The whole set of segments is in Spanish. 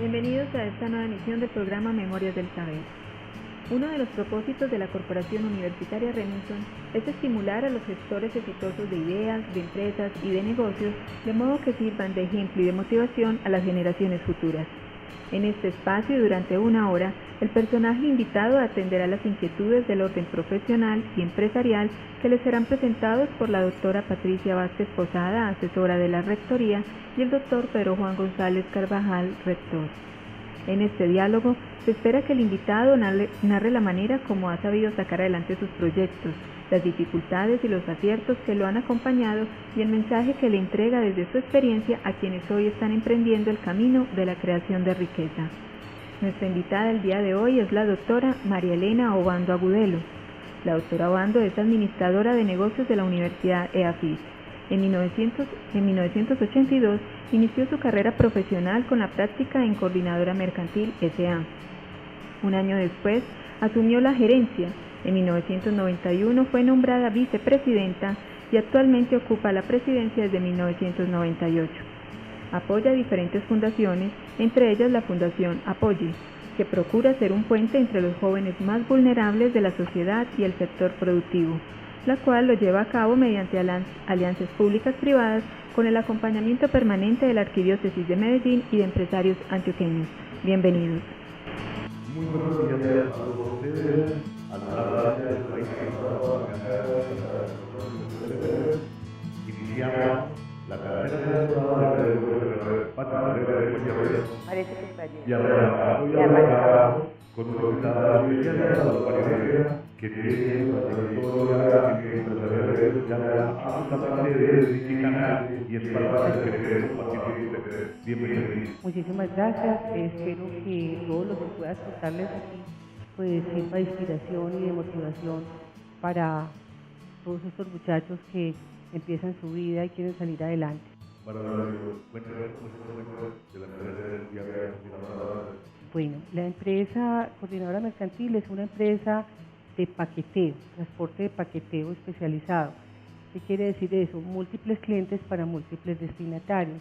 Bienvenidos a esta nueva emisión del programa Memorias del Saber. Uno de los propósitos de la Corporación Universitaria Remington es estimular a los gestores exitosos de ideas, de empresas y de negocios, de modo que sirvan de ejemplo y de motivación a las generaciones futuras. En este espacio y durante una hora, el personaje invitado atenderá las inquietudes del orden profesional y empresarial que les serán presentados por la doctora Patricia Vázquez Posada, asesora de la Rectoría, y el doctor Pedro Juan González Carvajal, rector. En este diálogo se espera que el invitado narre la manera como ha sabido sacar adelante sus proyectos, las dificultades y los aciertos que lo han acompañado y el mensaje que le entrega desde su experiencia a quienes hoy están emprendiendo el camino de la creación de riqueza. Nuestra invitada el día de hoy es la doctora María Elena Obando Agudelo. La doctora Obando es administradora de negocios de la Universidad EAFIT. En 1982 inició su carrera profesional con la práctica en Coordinadora Mercantil S.A. Un año después asumió la gerencia. En 1991 fue nombrada vicepresidenta y actualmente ocupa la presidencia desde 1998. Apoya diferentes fundaciones, entre ellas la Fundación Apoye, que procura ser un puente entre los jóvenes más vulnerables de la sociedad y el sector productivo, la cual lo lleva a cabo mediante alianzas públicas-privadas con el acompañamiento permanente de la Arquidiócesis de Medellín y de empresarios antioqueños. Bienvenidos. Muy buenos días a todos ustedes, a la radio del país que iniciamos la carrera de doctorado de y arrancamos con un resultado que tiene una trayectoria empresarial ya absolutamente edificante y es para la que queremos participar. Bienvenidos. Muchísimas gracias, espero que todo lo que pueda contarles aquí pues sirva de inspiración y de motivación para todos estos muchachos que empiezan su vida y quieren salir adelante. Bueno, la empresa Coordinadora Mercantil es una empresa de paqueteo, transporte de paqueteo especializado. ¿Qué quiere decir eso? Múltiples clientes para múltiples destinatarios.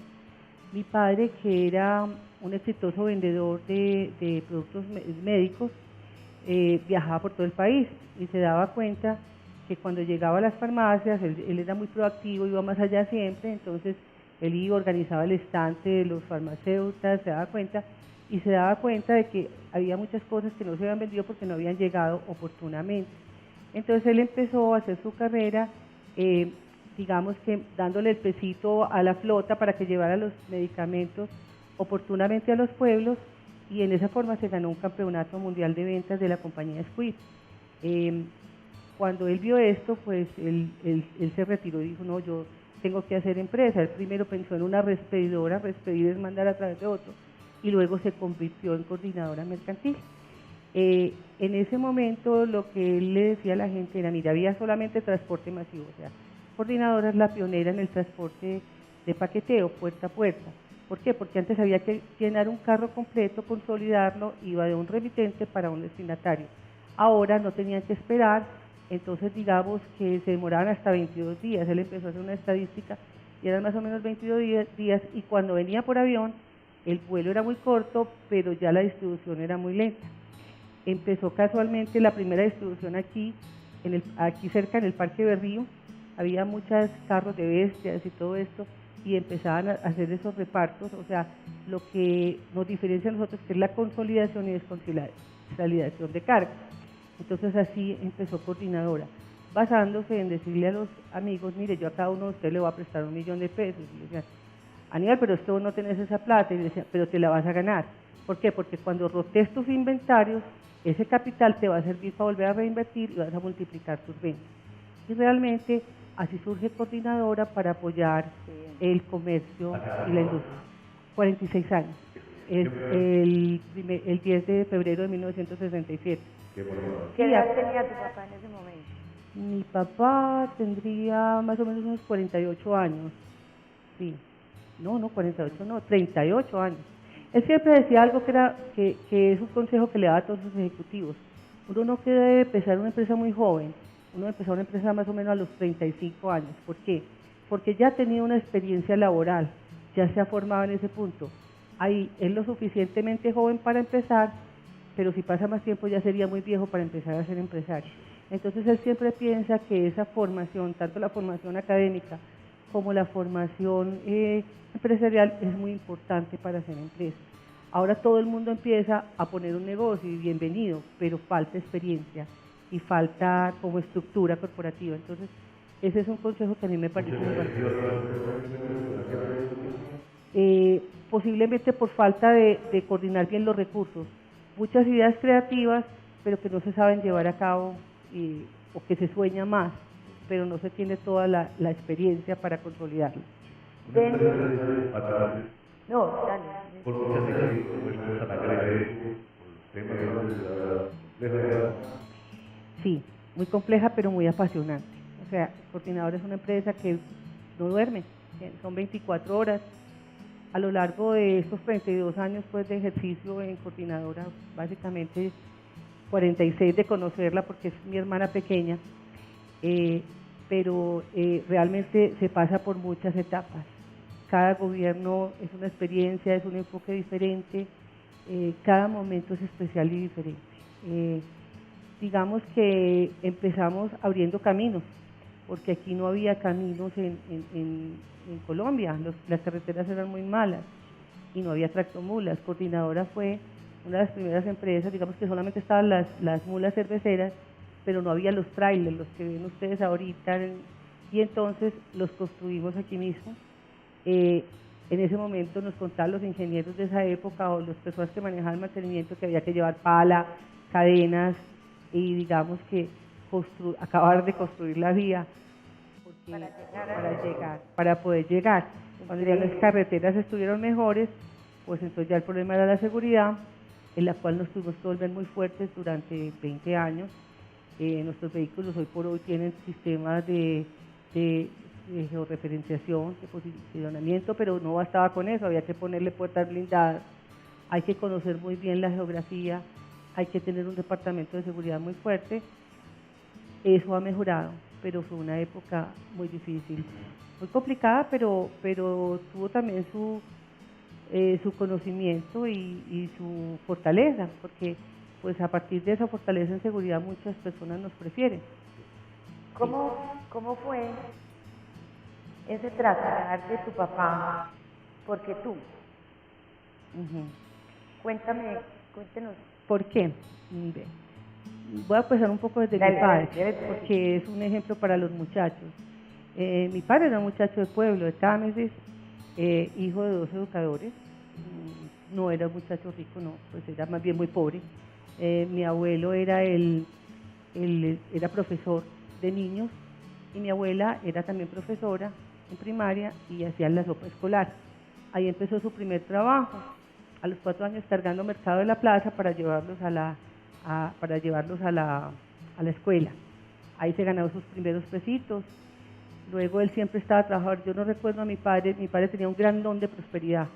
Mi padre, que era un exitoso vendedor de productos médicos, viajaba por todo el país y se daba cuenta que cuando llegaba a las farmacias, él era muy proactivo, iba más allá siempre, entonces él iba, organizaba el estante de los farmacéuticos, se daba cuenta de que había muchas cosas que no se habían vendido porque no habían llegado oportunamente. Entonces él empezó a hacer su carrera, digamos que dándole el pesito a la flota para que llevara los medicamentos oportunamente a los pueblos, y en esa forma se ganó un campeonato mundial de ventas de la compañía Squid. Cuando él vio esto, pues él se retiró y dijo, no, yo tengo que hacer empresa. Él primero pensó en una respedidora, respedir es mandar a través de otro, y luego se convirtió en coordinadora mercantil. En ese momento lo que él le decía a la gente era, mira, había solamente transporte masivo, o sea, Coordinadora es la pionera en el transporte de paqueteo, puerta a puerta. ¿Por qué? Porque antes había que llenar un carro completo, consolidarlo, iba de un remitente para un destinatario. Ahora no tenían que esperar, entonces digamos que se demoraban hasta 22 días. Él empezó a hacer una estadística y eran más o menos 22 días, y cuando venía por avión, el vuelo era muy corto, pero ya la distribución era muy lenta. Empezó casualmente la primera distribución aquí cerca en el Parque Berrío, había muchos carros de bestias y todo esto, y empezaban a hacer esos repartos, o sea, lo que nos diferencia a nosotros que es la consolidación y desconsolidación de carga. Entonces así empezó Coordinadora, basándose en decirle a los amigos, mire, yo a cada uno de ustedes le voy a prestar $1.000.000, y le decían, Aníbal, pero esto no tenés esa plata, y le decían, pero te la vas a ganar. ¿Por qué? Porque cuando rotes tus inventarios, ese capital te va a servir para volver a reinvertir y vas a multiplicar tus ventas. Y realmente así surge Coordinadora para apoyar el comercio y la industria. 46 años. Es el 10 de febrero de 1967. ¿Qué edad tenía tu papá en ese momento? Mi papá tendría más o menos unos 48 años. Sí. No, 48 no, 38 años. Él siempre decía algo que es un consejo que le da a todos sus ejecutivos. Uno no debe empezar una empresa muy joven. Uno empezó una empresa más o menos a los 35 años. ¿Por qué? Porque ya tenía una experiencia laboral, ya se ha formado en ese punto. ahí es lo suficientemente joven para empezar, pero si pasa más tiempo ya sería muy viejo para empezar a ser empresario. Entonces él siempre piensa que esa formación, tanto la formación académica como la formación empresarial, es muy importante para hacer empresa. Ahora todo el mundo empieza a poner un negocio y bienvenido, pero falta experiencia y falta como estructura corporativa. Entonces ese es un consejo que a mí me parece muy bueno. Posiblemente por falta de coordinar bien los recursos, muchas ideas creativas, pero que no se saben llevar a cabo o que se sueña más, pero no se tiene toda la experiencia para consolidarla. No, dale. Por muchas veces como expresan agresivo, por el tema de la Sí, muy compleja pero muy apasionante. O sea, Coordinador es una empresa que no duerme, son 24 horas. A lo largo de estos 32 años pues, de ejercicio en Coordinadora, básicamente 46 de conocerla porque es mi hermana pequeña, pero realmente se pasa por muchas etapas. Cada gobierno es una experiencia, es un enfoque diferente, cada momento es especial y diferente. Digamos que empezamos abriendo caminos, porque aquí no había caminos en Colombia, las carreteras eran muy malas y no había tractomulas. Coordinadora fue una de las primeras empresas, digamos que solamente estaban las mulas cerveceras, pero no había los trailers, los que ven ustedes ahorita, y entonces los construimos aquí mismo. En ese momento nos contaban los ingenieros de esa época o las personas que manejaban el mantenimiento que había que llevar pala, cadenas y digamos que acabar de construir la vía para poder llegar. Cuando ya las carreteras estuvieron mejores, pues entonces ya el problema era la seguridad, en la cual nos tuvimos que volver muy fuertes durante 20 años. Nuestros vehículos hoy por hoy tienen sistemas de georreferenciación, de posicionamiento, pero no bastaba con eso, había que ponerle puertas blindadas, hay que conocer muy bien la geografía, hay que tener un departamento de seguridad muy fuerte. Eso ha mejorado, pero fue una época muy difícil, muy complicada, pero tuvo también su conocimiento y su fortaleza, porque pues a partir de esa fortaleza en seguridad muchas personas nos prefieren. ¿Cómo fue ese tratar de tu papá? Porque tú, cuéntenos. ¿Por qué? Voy a empezar un poco desde mi padre, porque es un ejemplo para los muchachos. Mi padre era un muchacho de pueblo, de Támesis, hijo de 2 educadores. No era un muchacho rico, no, pues era más bien muy pobre. Mi abuelo era era profesor de niños y mi abuela era también profesora en primaria y hacía la sopa escolar. Ahí empezó su primer trabajo, a los 4 años cargando mercado de la plaza para llevarlos a la escuela. Ahí se ganó sus primeros pesitos. Luego él siempre estaba trabajando. Yo no recuerdo a mi padre tenía un gran don de prosperidad.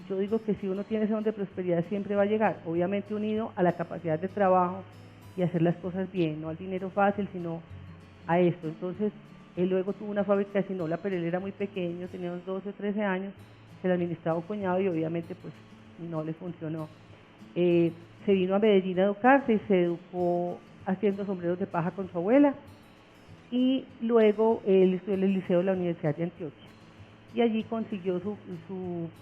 Yo digo que si uno tiene ese don de prosperidad siempre va a llegar, obviamente unido a la capacidad de trabajo y hacer las cosas bien, no al dinero fácil, sino a esto. Entonces, él luego tuvo una fábrica de Sinola, pero él era muy pequeño, tenía unos 12 o 13 años, se le administraba un cuñado y obviamente pues no le funcionó. Se vino a Medellín a educarse y se educó haciendo sombreros de paja con su abuela y luego él estudió en el liceo de la Universidad de Antioquia y allí consiguió su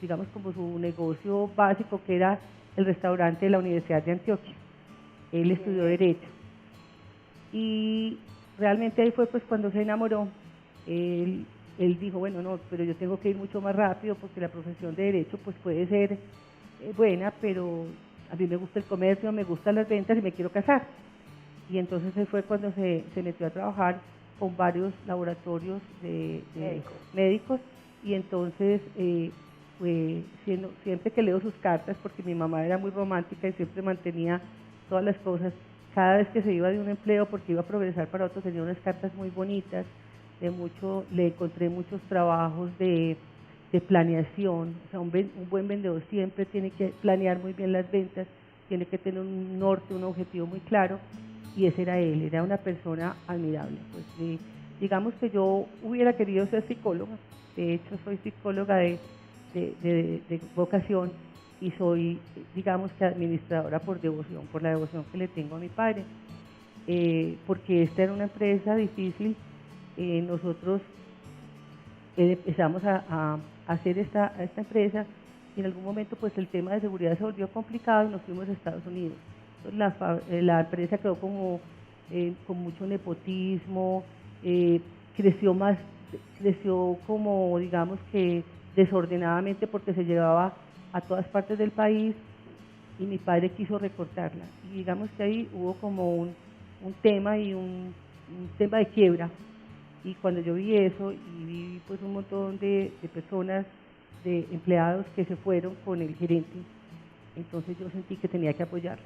digamos como su negocio básico, que era el restaurante de la Universidad de Antioquia. Él estudió Derecho y realmente ahí fue pues cuando se enamoró. Él dijo, bueno, no, pero yo tengo que ir mucho más rápido porque la profesión de Derecho pues puede ser buena, pero a mí me gusta el comercio, me gustan las ventas y me quiero casar. Y entonces ahí fue cuando se metió a trabajar con varios laboratorios de médicos y entonces siempre que leo sus cartas, porque mi mamá era muy romántica y siempre mantenía todas las cosas, cada vez que se iba de un empleo porque iba a progresar para otro tenía unas cartas muy bonitas, le encontré muchos trabajos de planeación. O sea, un buen vendedor siempre tiene que planear muy bien las ventas, tiene que tener un norte, un objetivo muy claro, y ese era él, era una persona admirable. Pues digamos que yo hubiera querido ser psicóloga, de hecho soy psicóloga de vocación, y soy, digamos que administradora por devoción, por la devoción que le tengo a mi padre, porque esta era una empresa difícil. Nosotros empezamos a hacer esta empresa y en algún momento pues el tema de seguridad se volvió complicado y nos fuimos a Estados Unidos. Entonces la empresa quedó como con mucho nepotismo, creció como digamos que desordenadamente porque se llevaba a todas partes del país y mi padre quiso recortarla y digamos que ahí hubo como un tema y un tema de quiebra. Y cuando yo vi eso y vi pues un montón de personas, de empleados que se fueron con el gerente, entonces yo sentí que tenía que apoyarla.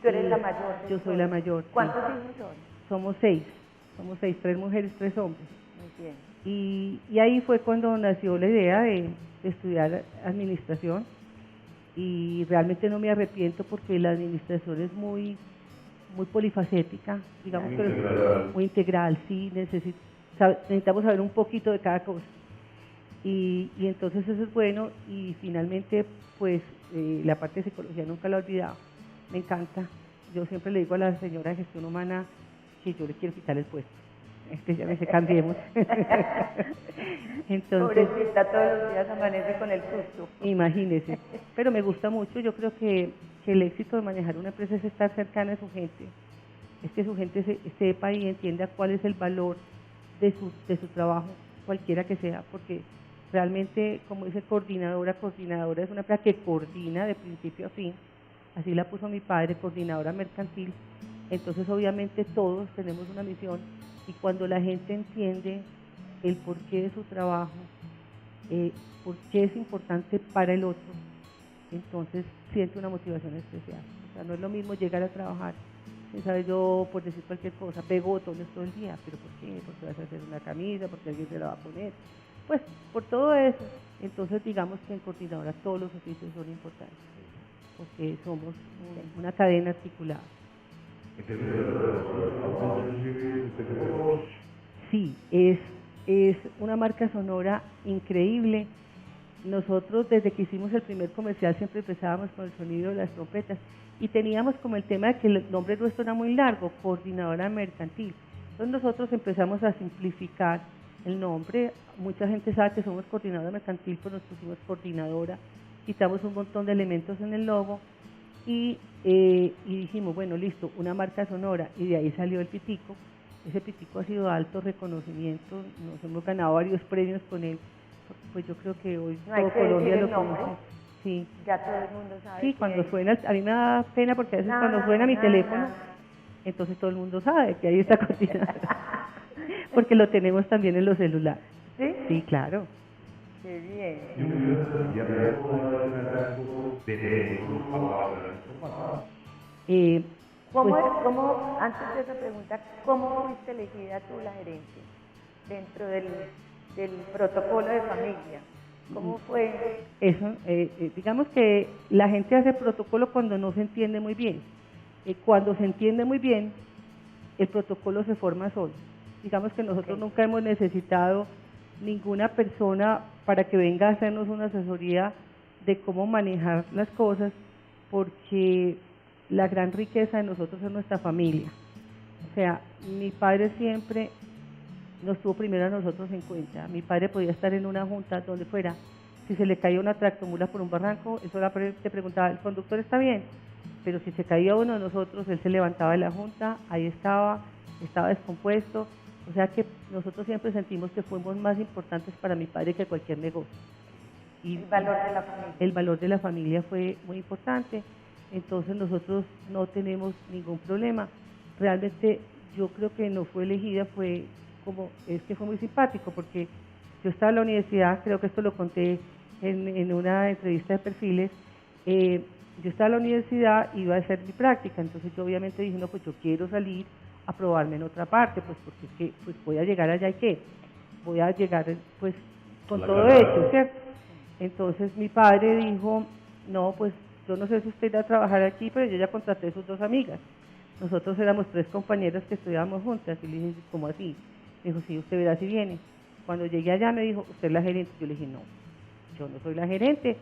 ¿Tú eres la mayor? Yo soy la mayor. ¿Cuántos sí. hijos son? Somos seis, 3 mujeres, 3 hombres. Muy bien. Y ahí fue cuando nació la idea de estudiar administración y realmente no me arrepiento porque la administración es muy polifacética, digamos que es muy integral, sí, necesitamos saber un poquito de cada cosa y entonces eso es bueno y finalmente pues la parte de psicología nunca la he olvidado, me encanta. Yo siempre le digo a la señora de gestión humana que yo le quiero quitar el puesto, ya me dice cambiemos. Entonces, pobrecita, todos los días amanece con el susto. Imagínese, pero me gusta mucho, yo creo que el éxito de manejar una empresa es estar cercana a su gente, es que su gente sepa y entienda cuál es el valor de su trabajo, cualquiera que sea, porque realmente, como dice coordinadora es una empresa que coordina de principio a fin, así la puso mi padre, coordinadora mercantil, entonces obviamente todos tenemos una misión y cuando la gente entiende el porqué de su trabajo, por qué es importante para el otro, entonces siente una motivación especial. O sea, no es lo mismo llegar a trabajar, ¿sabes? Yo, por decir cualquier cosa, pego botones todo el día, pero ¿por qué? Porque vas a hacer una camisa, porque alguien se la va a poner. Pues, por todo eso, entonces digamos que en coordinadora todos los oficios son importantes, porque somos una cadena articulada. Sí, es una marca sonora increíble. Nosotros desde que hicimos el primer comercial siempre empezábamos con el sonido de las trompetas y teníamos como el tema de que el nombre nuestro era muy largo, coordinadora mercantil. Entonces nosotros empezamos a simplificar el nombre, mucha gente sabe que somos coordinadora mercantil, pues nos pusimos coordinadora, quitamos un montón de elementos en el logo y dijimos, bueno, listo, una marca sonora y de ahí salió el pitico. Ese pitico ha sido de alto reconocimiento, nos hemos ganado varios premios con él. Pues yo creo que hoy todo Colombia lo conoce. Sí. Ya todo el mundo sabe. Sí, cuando suena, a mí me da pena porque a veces cuando suena mi teléfono, entonces todo el mundo sabe que ahí está coordinadora. Porque lo tenemos también en los celulares. ¿Sí? Sí, claro. Qué bien. Antes de esa pregunta, ¿cómo fuiste elegida tú la gerente dentro del protocolo de familia? ¿Cómo fue? Eso, digamos que la gente hace protocolo cuando no se entiende muy bien. Cuando se entiende muy bien, el protocolo se forma solo. Digamos que nosotros nunca hemos necesitado ninguna persona para que venga a hacernos una asesoría de cómo manejar las cosas, porque la gran riqueza de nosotros es nuestra familia. O sea, mi padre siempre nos tuvo primero a nosotros en cuenta. Mi padre podía estar en una junta donde fuera, si se le caía una tractomula por un barranco, eso te preguntaba, ¿el conductor está bien? Pero si se caía uno de nosotros, él se levantaba de la junta, ahí estaba descompuesto. O sea que nosotros siempre sentimos que fuimos más importantes para mi padre que cualquier negocio. Y el valor de la familia. El valor de la familia fue muy importante, entonces nosotros no tenemos ningún problema. Realmente yo creo que no fue elegida, fue muy simpático, porque yo estaba en la universidad, creo que esto lo conté en una entrevista de perfiles, yo estaba en la universidad, iba a hacer mi práctica, entonces yo obviamente dije, no, pues yo quiero salir a probarme en otra parte, pues porque es que pues voy a llegar allá y ¿qué? Voy a llegar pues con todo hecho, ¿cierto? Entonces mi padre dijo, no, pues yo no sé si usted irá a trabajar aquí, pero yo ya contraté a sus 2 amigas. Nosotros éramos 3 compañeras que estudiábamos juntas, y le dije, ¿cómo así? Me dijo, sí, usted verá si viene. Cuando llegué allá me dijo, ¿usted es la gerente? Yo le dije, no, yo no soy la gerente,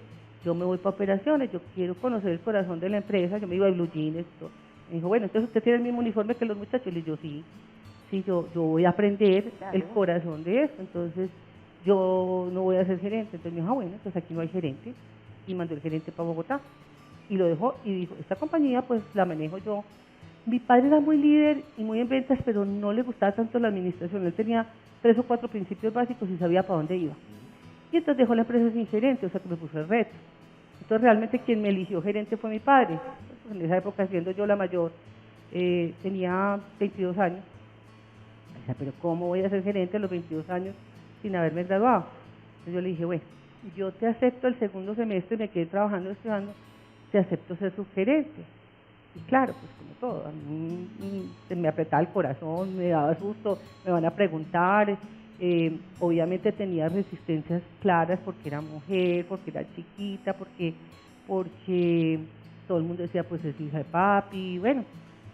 yo me voy para operaciones, yo quiero conocer el corazón de la empresa, yo me iba a Blue Jeans, todo. Me dijo, bueno, entonces usted tiene el mismo uniforme que los muchachos. Le digo, sí, yo voy a aprender el corazón de esto, entonces yo no voy a ser gerente. Entonces me dijo, bueno, entonces aquí no hay gerente, y mandó el gerente para Bogotá, y lo dejó, y dijo, esta compañía pues la manejo yo. Mi padre era muy líder y muy en ventas, pero no le gustaba tanto la administración, él tenía 3 o 4 principios básicos y sabía para dónde iba. Y entonces dejó la empresa sin gerente, o sea que me puso el reto. Entonces realmente quien me eligió gerente fue mi padre. En esa época, siendo yo la mayor, tenía 22 años. O sea, pero ¿cómo voy a ser gerente a los 22 años sin haberme graduado? Entonces yo le dije, bueno, yo te acepto el segundo semestre, me quedé trabajando, estudiando, te acepto ser subgerente. Y claro, pues como todo, a mí se me apretaba el corazón, me daba susto, me van a preguntar. Obviamente tenía resistencias claras porque era mujer, porque era chiquita, porque todo el mundo decía pues es hija de papi, bueno,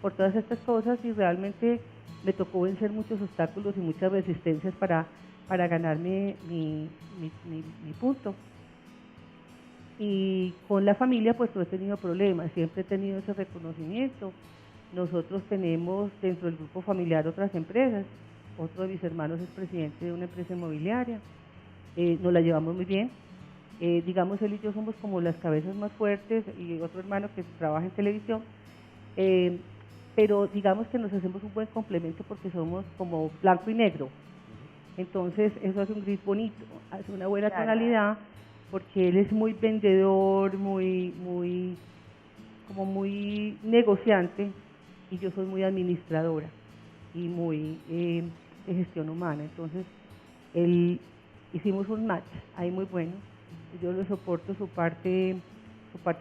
por todas estas cosas, y realmente me tocó vencer muchos obstáculos y muchas resistencias para ganarme mi punto. Y con la familia pues no he tenido problemas, siempre he tenido ese reconocimiento. Nosotros tenemos dentro del grupo familiar otras empresas. Otro de mis hermanos es presidente de una empresa inmobiliaria, nos la llevamos muy bien, digamos él y yo somos como las cabezas más fuertes, y otro hermano que trabaja en televisión, pero digamos que nos hacemos un buen complemento porque somos como blanco y negro, entonces eso hace un gris bonito, hace una buena tonalidad, porque él es muy vendedor, muy negociante, y yo soy muy administradora y muy de gestión humana. Entonces hicimos un match ahí muy bueno. Yo le soporto su parte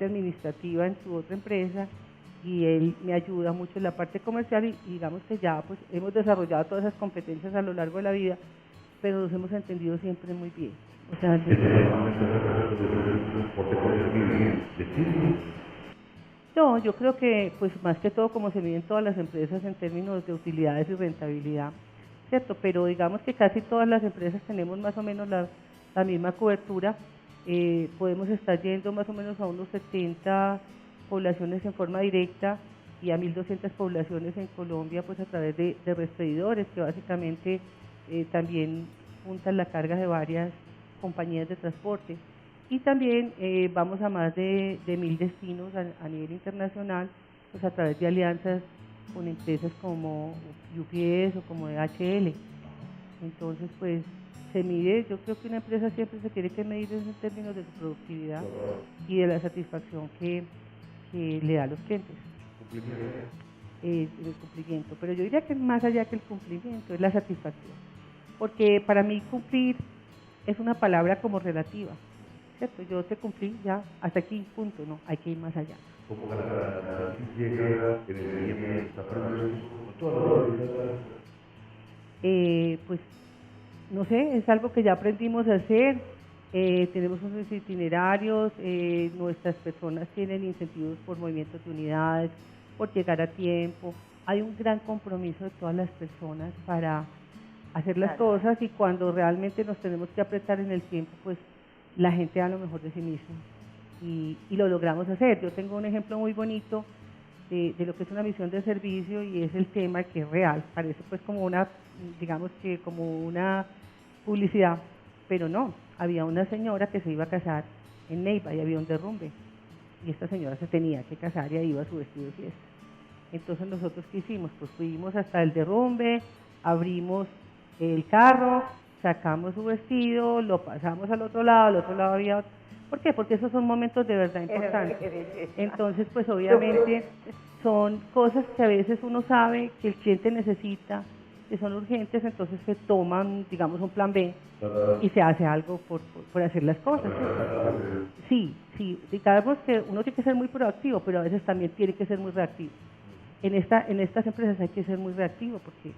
administrativa en su otra empresa, y él me ayuda mucho en la parte comercial, y digamos que ya pues hemos desarrollado todas esas competencias a lo largo de la vida, pero nos hemos entendido siempre muy bien. O sea, no, yo creo que pues más que todo como se miden todas las empresas en términos de utilidades y rentabilidad, ¿cierto? Pero digamos que casi todas las empresas tenemos más o menos la misma cobertura, podemos estar yendo más o menos a unos 70 poblaciones en forma directa y a 1.200 poblaciones en Colombia pues a través de expedidores que básicamente también juntan la carga de varias compañías de transporte. Y también vamos a más de 1.000 destinos a nivel internacional, pues a través de alianzas con empresas como UPS o como DHL. Entonces, pues se mide, yo creo que una empresa siempre se tiene que medir en términos de su productividad y de la satisfacción que le da a los clientes. El cumplimiento, pero yo diría que más allá que el cumplimiento es la satisfacción, porque para mí cumplir es una palabra como relativa. ¿Cierto? Yo te cumplí ya, hasta aquí, punto, no, hay que ir más allá. ¿Cómo llega en el día de esta todas pues, no sé, es algo que ya aprendimos a hacer, tenemos unos itinerarios, nuestras personas tienen incentivos por movimientos de unidades, por llegar a tiempo, hay un gran compromiso de todas las personas para hacer las cosas, y cuando realmente nos tenemos que apretar en el tiempo, pues la gente da lo mejor de sí misma y lo logramos hacer. Yo tengo un ejemplo muy bonito de lo que es una misión de servicio, y es el tema que es real, parece pues como una, digamos que como una publicidad, pero no, había una señora que se iba a casar en Neiva y había un derrumbe, y esta señora se tenía que casar y ahí iba su vestido de fiesta. Entonces nosotros ¿qué hicimos? Pues fuimos hasta el derrumbe, abrimos el carro, sacamos su vestido, lo pasamos al otro lado había otro. ¿Por qué? Porque esos son momentos de verdad importantes. Entonces, pues obviamente son cosas que a veces uno sabe que el cliente necesita, que son urgentes, entonces se toman, digamos, un plan B y se hace algo por hacer las cosas. Sí, digamos que uno tiene que ser muy proactivo, pero a veces también tiene que ser muy reactivo. En estas empresas hay que ser muy reactivo porque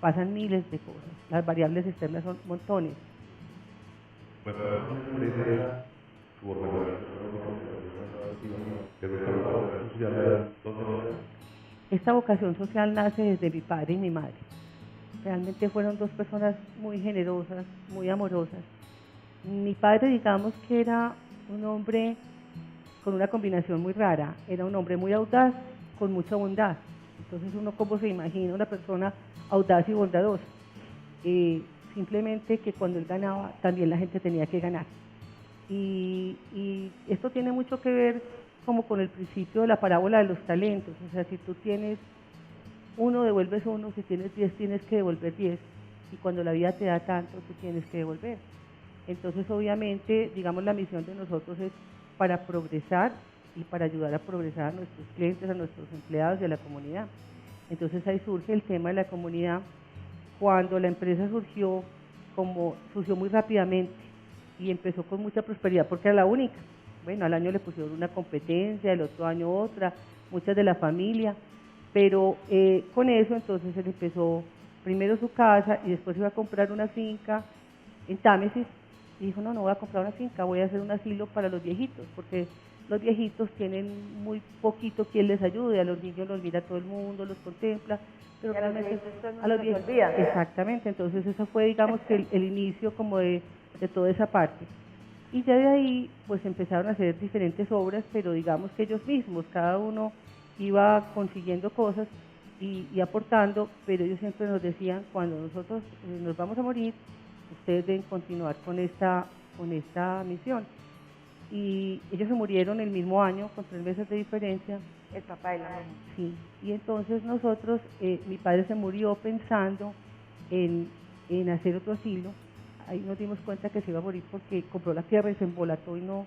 pasan miles de cosas, las variables externas son montones. Esta vocación social nace desde mi padre y mi madre. Realmente fueron dos personas muy generosas, muy amorosas. Mi padre, digamos que era un hombre con una combinación muy rara. Era un hombre muy audaz, con mucha bondad. Entonces uno cómo se imagina una persona audaz y bondadosa. Simplemente que cuando él ganaba, también la gente tenía que ganar. Y esto tiene mucho que ver como con el principio de la parábola de los talentos. O sea, si tú tienes uno, devuelves uno, si tienes 10, tienes que devolver 10. Y cuando la vida te da tanto, tú tienes que devolver. Entonces, obviamente, digamos, la misión de nosotros es para progresar y para ayudar a progresar a nuestros clientes, a nuestros empleados y a la comunidad. Entonces, ahí surge el tema de la comunidad. Cuando la empresa surgió muy rápidamente y empezó con mucha prosperidad porque era la única. Bueno, al año le pusieron una competencia, el otro año otra, muchas de la familia, pero con eso entonces él empezó primero su casa y después iba a comprar una finca en Támesis y dijo, no voy a comprar una finca, voy a hacer un asilo para los viejitos, porque los viejitos tienen muy poquito quien les ayude, a los niños los mira todo el mundo, los contempla, pero realmente a los viejitos, exactamente, entonces eso fue, digamos, que el inicio como de toda esa parte. Y ya de ahí, pues empezaron a hacer diferentes obras, pero digamos que ellos mismos, cada uno iba consiguiendo cosas y aportando, pero ellos siempre nos decían, cuando nosotros nos vamos a morir, ustedes deben continuar con esta misión. Y ellos se murieron el mismo año, con 3 meses de diferencia. El papá y la mamá. Sí, y entonces nosotros, mi padre se murió pensando en hacer otro asilo. Ahí nos dimos cuenta que se iba a morir porque compró la tierra y se embolató y no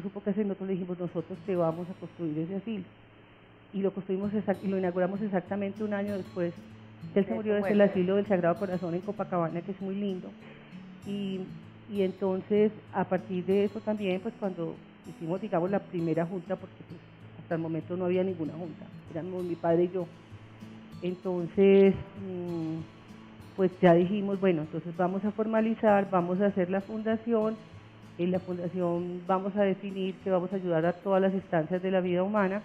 supo qué hacer. Nosotros le dijimos, nosotros te vamos a construir ese asilo. Y lo construimos y lo inauguramos exactamente un año después. Él se murió desde el asilo del Sagrado Corazón en Copacabana, que es muy lindo. Y entonces, a partir de eso también, pues cuando hicimos, digamos, la primera junta, porque pues, hasta el momento no había ninguna junta, éramos mi padre y yo. Entonces, pues ya dijimos, bueno, entonces vamos a formalizar, vamos a hacer la fundación. En la fundación vamos a definir que vamos a ayudar a todas las instancias de la vida humana,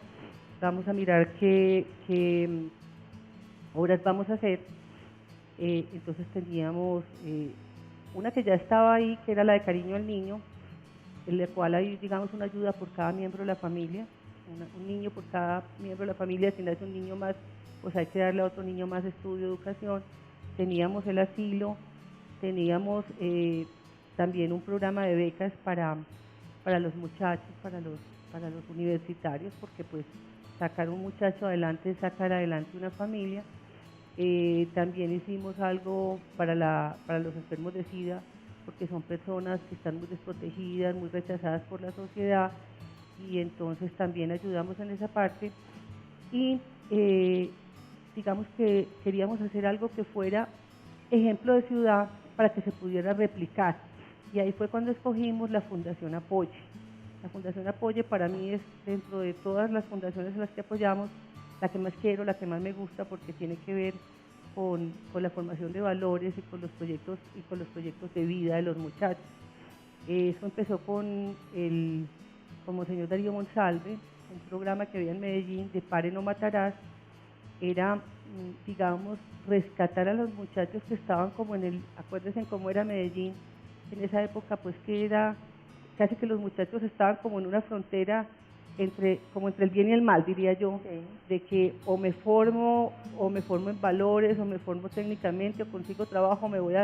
vamos a mirar qué obras vamos a hacer. Entonces teníamos una que ya estaba ahí, que era la de cariño al niño, en la cual hay, digamos, una ayuda por cada miembro de la familia, un niño por cada miembro de la familia. Si nace un niño más, pues hay que darle a otro niño más estudio, educación. Teníamos el asilo, teníamos también un programa de becas para los muchachos, para los universitarios, porque pues sacar un muchacho adelante es sacar adelante una familia. También hicimos algo para los enfermos de SIDA, porque son personas que están muy desprotegidas, muy rechazadas por la sociedad, y entonces también ayudamos en esa parte. Y digamos que queríamos hacer algo que fuera ejemplo de ciudad para que se pudiera replicar, y ahí fue cuando escogimos la Fundación Apoye. La Fundación Apoye para mí es, dentro de todas las fundaciones en las que apoyamos, la que más quiero, la que más me gusta, porque tiene que ver con la formación de valores y con los proyectos de vida de los muchachos. Eso empezó con Monseñor Darío Monsalve, un programa que había en Medellín de Pare no matarás. Era, digamos, rescatar a los muchachos que estaban como acuérdense en cómo era Medellín en esa época, pues que era casi que los muchachos estaban como en una frontera entre el bien y el mal, diría yo, sí, de que o me formo en valores, o me formo técnicamente, o consigo trabajo, me voy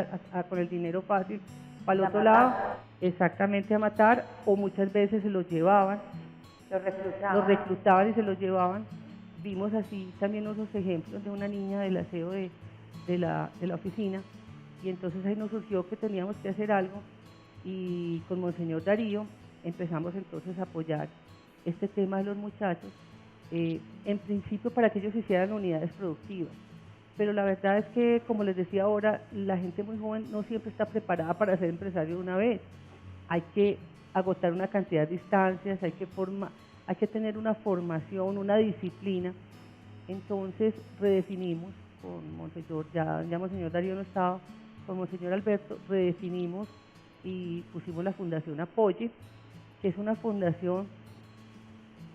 con el dinero fácil para el otro lado, exactamente, a matar, o muchas veces se los llevaban, los reclutaban y se los llevaban. Vimos así también unos ejemplos de una niña del aseo de la oficina, y entonces ahí nos surgió que teníamos que hacer algo, y con Monseñor Darío empezamos entonces a apoyar este tema de los muchachos, en principio para que ellos hicieran unidades productivas, pero la verdad es que, como les decía ahora, la gente muy joven no siempre está preparada para ser empresario de una vez. Hay que agotar una cantidad de instancias, hay que tener una formación, una disciplina. Entonces redefinimos con Monseñor, ya Monseñor Darío no estaba, con Monseñor Alberto redefinimos y pusimos la Fundación Apoye, que es una fundación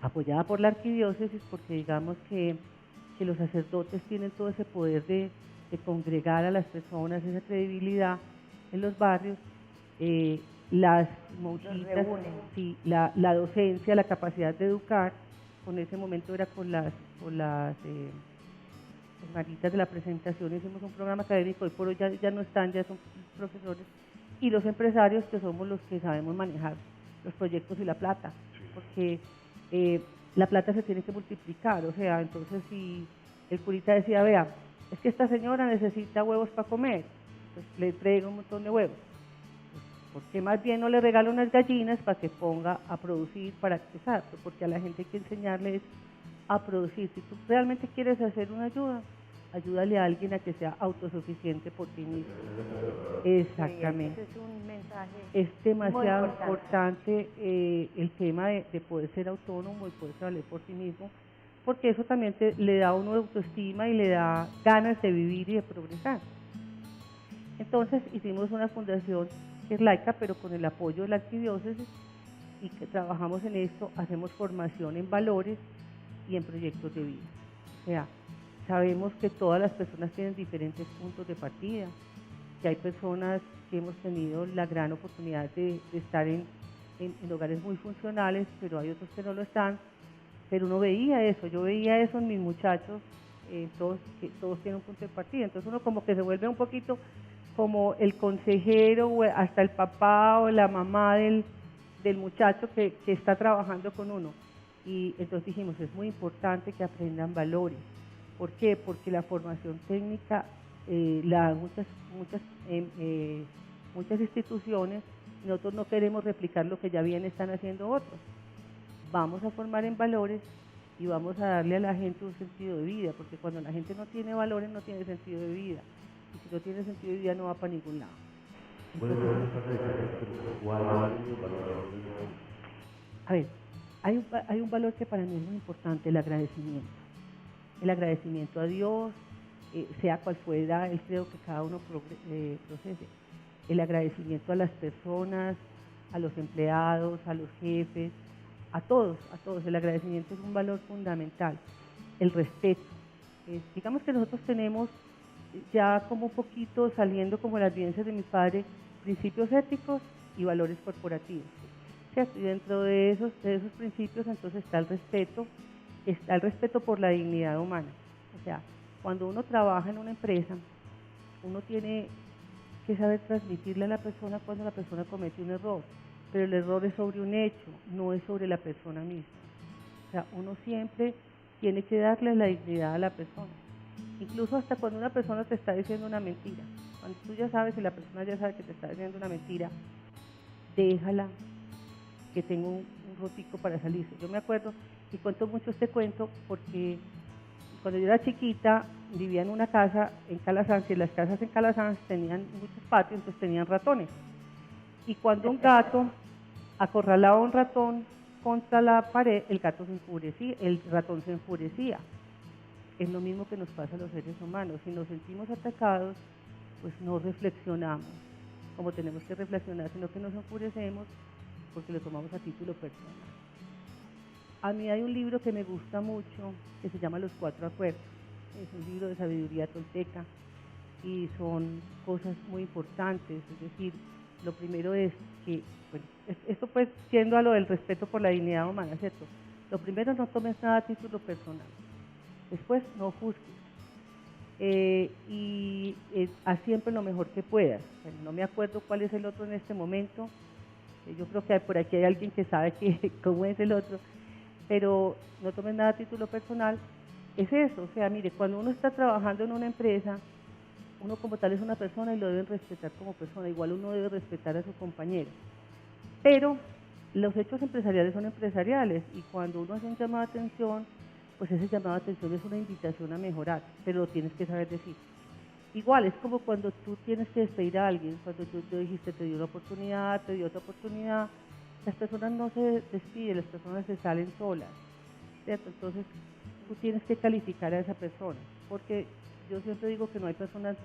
apoyada por la arquidiócesis, porque digamos que los sacerdotes tienen todo ese poder de congregar a las personas, esa credibilidad en los barrios, las monjitas, reúnen. sí, la docencia, la capacidad de educar. Con ese momento era con las hermanitas de la presentación, hicimos un programa académico, hoy por hoy ya no están, ya son profesores, y los empresarios que somos los que sabemos manejar los proyectos y la plata, porque la plata se tiene que multiplicar, o sea, entonces si el curita decía, vea, es que esta señora necesita huevos para comer, pues le traigo un montón de huevos, porque más bien no le regalo unas gallinas para que ponga a producir, para empezar, porque a la gente hay que enseñarles a producir. Si tú realmente quieres hacer una ayuda, ayúdale a alguien a que sea autosuficiente por ti mismo. Exactamente. Sí, ese es un mensaje es demasiado muy importante el tema de poder ser autónomo y poder valer por sí mismo, porque eso también le da a uno autoestima y le da ganas de vivir y de progresar. Entonces hicimos una fundación que es laica, pero con el apoyo de la arquidiócesis, y que trabajamos en esto, hacemos formación en valores y en proyectos de vida. O sea, sabemos que todas las personas tienen diferentes puntos de partida, que hay personas que hemos tenido la gran oportunidad de estar en hogares muy funcionales, pero hay otros que no lo están, pero uno veía eso, yo veía eso en mis muchachos, todos tienen un punto de partida, entonces uno como que se vuelve un poquito como el consejero o hasta el papá o la mamá del muchacho que está trabajando con uno. Y entonces dijimos, es muy importante que aprendan valores. ¿Por qué? Porque la formación técnica la dan muchas instituciones, nosotros no queremos replicar lo que ya bien están haciendo otros. Vamos a formar en valores y vamos a darle a la gente un sentido de vida, porque cuando la gente no tiene valores no tiene sentido de vida. Y si no tiene sentido de vida no va para ningún lado. A ver, hay un valor que para mí es muy importante, el agradecimiento. El agradecimiento a Dios, sea cual fuera el credo que cada uno procese. El agradecimiento a las personas, a los empleados, a los jefes, a todos. El agradecimiento es un valor fundamental. El respeto. Digamos que nosotros tenemos ya como un poquito saliendo como las vivencias de mi padre, principios éticos y valores corporativos. ¿Cierto? Y dentro de esos principios entonces está el respeto por la dignidad humana. O sea, cuando uno trabaja en una empresa, uno tiene que saber transmitirle a la persona cuando la persona comete un error, pero el error es sobre un hecho, no es sobre la persona misma. O sea, uno siempre tiene que darle la dignidad a la persona. Incluso hasta cuando una persona te está diciendo una mentira, cuando tú ya sabes y la persona ya sabe que te está diciendo una mentira, déjala que tenga un rotico para salirse. Yo me acuerdo, y cuento mucho este cuento, porque cuando yo era chiquita vivía en una casa en Calasanz, y las casas en Calasanz tenían muchos patios, entonces tenían ratones. Y cuando un gato acorralaba a un ratón contra la pared, el ratón se enfurecía. Es lo mismo que nos pasa a los seres humanos. Si nos sentimos atacados, pues no reflexionamos como tenemos que reflexionar, sino que nos enfurecemos porque lo tomamos a título personal. A mí hay un libro que me gusta mucho que se llama Los Cuatro Acuerdos. Es un libro de sabiduría tolteca y son cosas muy importantes. Es decir, lo primero es que, bueno, esto pues siendo a lo del respeto por la dignidad humana, ¿cierto? Lo primero, no tomes nada a título personal. Después, no juzgues. Haz siempre lo mejor que puedas. Bueno, no me acuerdo cuál es el otro en este momento. Yo creo que por aquí hay alguien que sabe cómo es el otro. Pero no tomes nada a título personal. Es eso, o sea, mire, cuando uno está trabajando en una empresa, uno como tal es una persona y lo deben respetar como persona. Igual uno debe respetar a su compañero. Pero los hechos empresariales son empresariales y cuando uno hace un llamado de atención, pues ese llamado de atención es una invitación a mejorar, pero lo tienes que saber decir. Igual, es como cuando tú tienes que despedir a alguien, cuando tú dijiste, te dio una oportunidad, te dio otra oportunidad, las personas no se despiden, las personas se salen solas, ¿cierto? Entonces, tú tienes que calificar a esa persona, porque yo siempre digo que no hay personas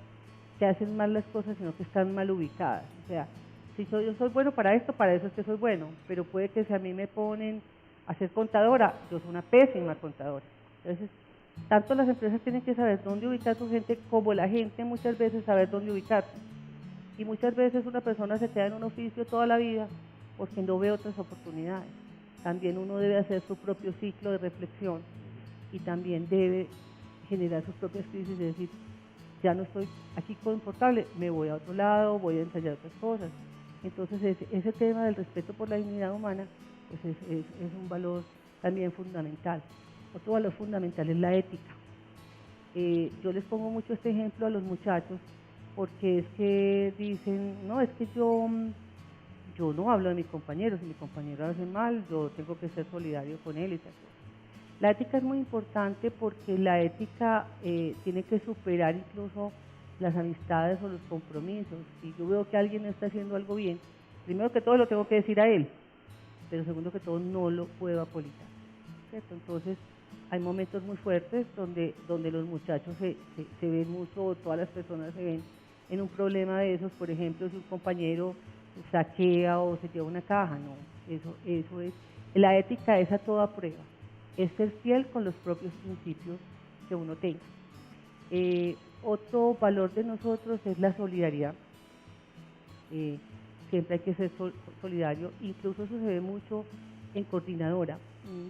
que hacen mal las cosas, sino que están mal ubicadas. O sea, si yo soy bueno para esto, para eso es que soy bueno, pero puede que si a mí me ponen a ser contadora, yo soy una pésima contadora. Entonces, tanto las empresas tienen que saber dónde ubicar a su gente, como la gente muchas veces saber dónde ubicarse. Y muchas veces una persona se queda en un oficio toda la vida porque no ve otras oportunidades. También uno debe hacer su propio ciclo de reflexión y también debe generar sus propias crisis, de decir, ya no estoy aquí confortable, me voy a otro lado, voy a ensayar otras cosas. Entonces ese tema del respeto por la dignidad humana pues es un valor también fundamental. Otro valor fundamental es la ética. Yo les pongo mucho este ejemplo a los muchachos porque es que dicen, no, es que yo no hablo de mi compañero, si mi compañero hace mal, yo tengo que ser solidario con él y tal. La ética es muy importante porque la ética tiene que superar incluso las amistades o los compromisos. Si yo veo que alguien está haciendo algo bien, primero que todo lo tengo que decir a él, pero segundo que todo no lo puedo apolitar, ¿cierto? Entonces hay momentos muy fuertes donde los muchachos se ven mucho, o todas las personas se ven en un problema de esos. Por ejemplo, si un compañero saquea o se lleva una caja, no, eso es, la ética es a toda prueba, es ser fiel con los propios principios que uno tenga. Otro valor de nosotros es la solidaridad. Siempre hay que ser solidario, incluso eso se ve mucho en Coordinadora.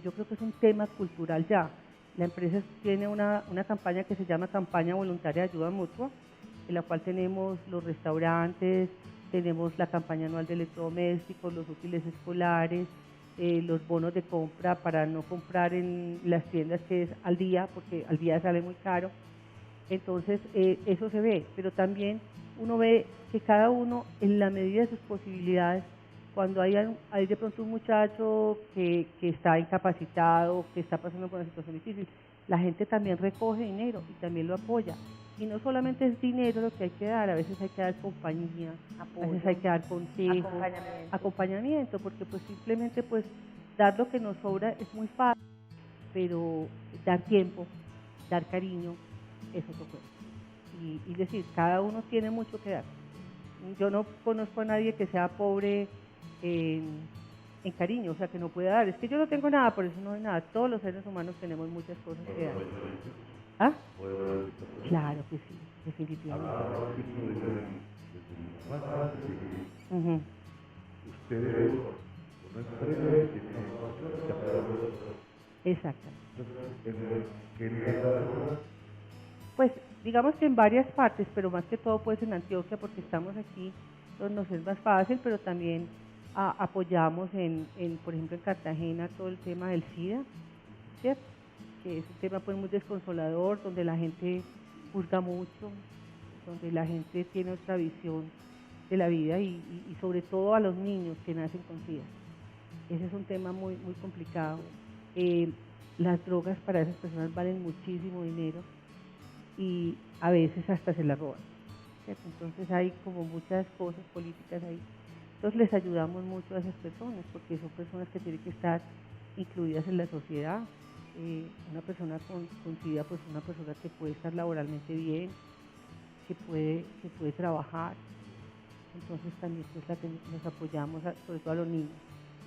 Yo creo que es un tema cultural ya. La empresa tiene una campaña que se llama Campaña Voluntaria de Ayuda Mutua, en la cual tenemos los restaurantes, tenemos la campaña anual de electrodomésticos, los útiles escolares, los bonos de compra para no comprar en las tiendas que es al día, porque al día sale muy caro. Entonces eso se ve, pero también uno ve que cada uno en la medida de sus posibilidades, cuando hay de pronto un muchacho que está incapacitado, que está pasando por una situación difícil, la gente también recoge dinero y también lo apoya. Y no solamente es dinero lo que hay que dar, a veces hay que dar compañía, apoyo, a veces hay que dar consejo, acompañamiento, porque pues simplemente pues dar lo que nos sobra es muy fácil, pero dar tiempo, dar cariño, es otro cuento. Y decir, cada uno tiene mucho que dar. Yo no conozco a nadie que sea pobre en cariño, o sea, que no pueda dar. Es que yo no tengo nada, por eso no doy nada. Todos los seres humanos tenemos muchas cosas que dar. ¿Ah? Claro que sí, definitivamente. Ustedes, una empresa que tiene exactamente. ¿qué pues digamos que en varias partes, pero más que todo pues en Antioquia, porque estamos aquí, donde nos es más fácil, pero también apoyamos por ejemplo en Cartagena todo el tema del SIDA, ¿cierto? Que es un tema pues muy desconsolador, donde la gente juzga mucho, donde la gente tiene otra visión de la vida y sobre todo a los niños que nacen con SIDA. Ese es un tema muy, muy complicado. Las drogas para esas personas valen muchísimo dinero y a veces hasta se la roban, ¿cierto? Entonces hay como muchas cosas políticas ahí. Entonces les ayudamos mucho a esas personas porque son personas que tienen que estar incluidas en la sociedad. Una persona con SIDA, pues una persona que puede estar laboralmente bien, que puede trabajar. Entonces también pues nos apoyamos sobre todo a los niños.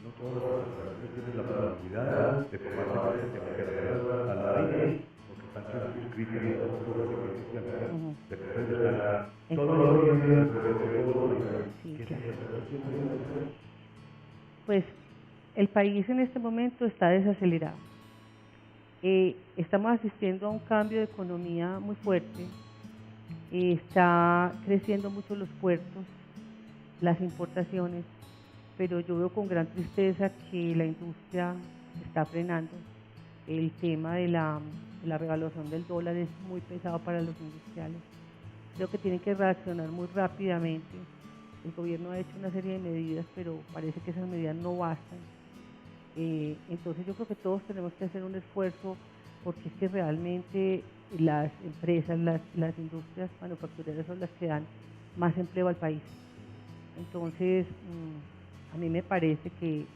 No todos los países tienen la posibilidad de formar parte de carreras a la ley, porque están suscritos a las cosas que están todos los días. Sí, claro. Pues el país en este momento está desacelerado. Estamos asistiendo a un cambio de economía muy fuerte. Está creciendo mucho los puertos, las importaciones, pero yo veo con gran tristeza que la industria está frenando. El tema de la revaluación del dólar es muy pesado para los industriales. Creo que tienen que reaccionar muy rápidamente. El gobierno ha hecho una serie de medidas, pero parece que esas medidas no bastan. Entonces yo creo que todos tenemos que hacer un esfuerzo, porque es que realmente las empresas, las industrias manufactureras son las que dan más empleo al país. Entonces a mí me parece que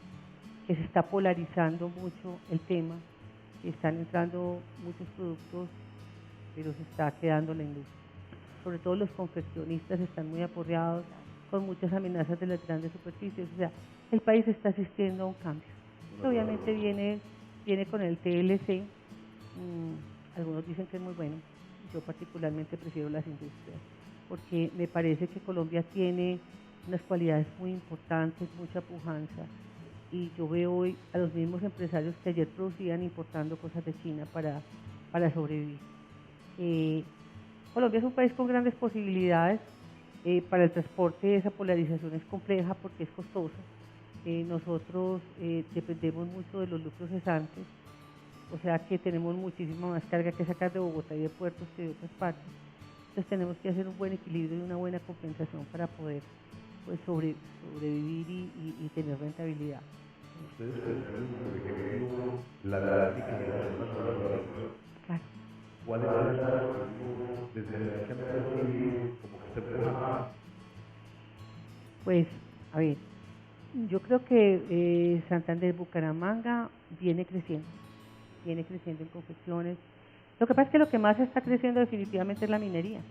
se está polarizando mucho el tema, que están entrando muchos productos, pero se está quedando la industria. Sobre todo los confeccionistas están muy aporreados, con muchas amenazas de las grandes superficies. O sea, el país está asistiendo a un cambio. Obviamente viene con el TLC, algunos dicen que es muy bueno, yo particularmente prefiero las industrias porque me parece que Colombia tiene unas cualidades muy importantes, mucha pujanza, y yo veo hoy a los mismos empresarios que ayer producían importando cosas de China para sobrevivir. Colombia es un país con grandes posibilidades. Para el transporte esa polarización es compleja porque es costosa. Nosotros dependemos mucho de los lucros cesantes, o sea que tenemos muchísima más carga que sacar de Bogotá y de puertos que de otras partes. Entonces tenemos que hacer un buen equilibrio y una buena compensación para poder pues, sobrevivir y tener rentabilidad. Ustedes pensaron, por ejemplo, la dinámica de las zonas rurales. Claro. ¿Cuál es la desde el ejemplo así, como que se puede? Pues, a ver, yo creo que Santander, Bucaramanga viene creciendo en confecciones. Lo que pasa es que lo que más está creciendo definitivamente es la minería.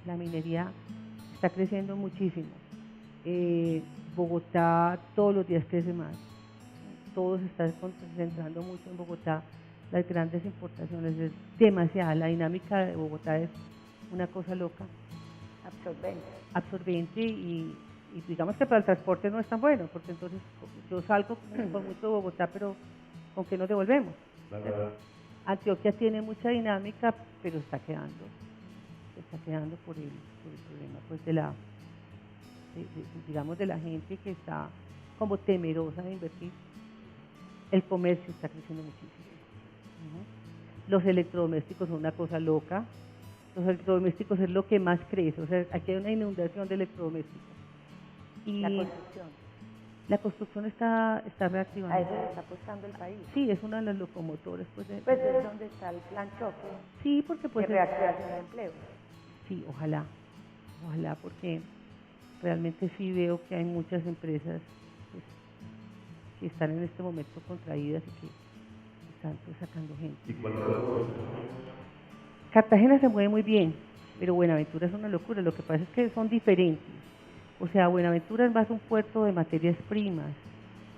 La minería está creciendo muchísimo. Bogotá todos los días crece más. Todo se está concentrando mucho en Bogotá. Las grandes importaciones es demasiada. La dinámica de Bogotá es una cosa loca. Absorbente y digamos que para el transporte no es tan bueno, porque entonces yo salgo con mucho de Bogotá, pero ¿con qué nos devolvemos? Antioquia tiene mucha dinámica, pero está quedando por el problema pues digamos de la gente que está como temerosa de invertir. El comercio está creciendo muchísimo. Los electrodomésticos son una cosa loca. Los electrodomésticos es lo que más crece, o sea, aquí hay una inundación de electrodomésticos. Y la construcción está reactivando. A eso le está apostando el país. Sí, es una de las locomotores. Pues es donde está el plan choque. Sí, porque pues de reactivación de empleo. Sí, ojalá, porque realmente sí veo que hay muchas empresas pues, que están en este momento contraídas y que están pues, sacando gente. ¿Y cuál Cartagena se mueve muy bien, pero Buenaventura es una locura. Lo que pasa es que son diferentes. O sea, Buenaventura es más un puerto de materias primas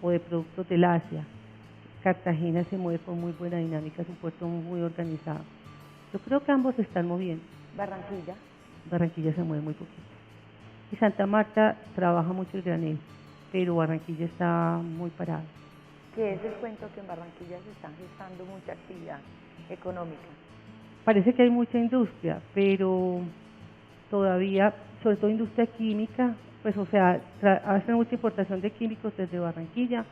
o de productos del Asia. Cartagena se mueve con muy buena dinámica, es un puerto muy organizado. Yo creo que ambos se están moviendo. Barranquilla se mueve muy poquito. Y Santa Marta trabaja mucho el granel, pero Barranquilla está muy parado. Que es el cuento que en Barranquilla se están gestando mucha actividad económica. Parece que hay mucha industria, pero todavía, sobre todo industria química, pues o sea, hacen mucha importación de químicos desde Barranquilla.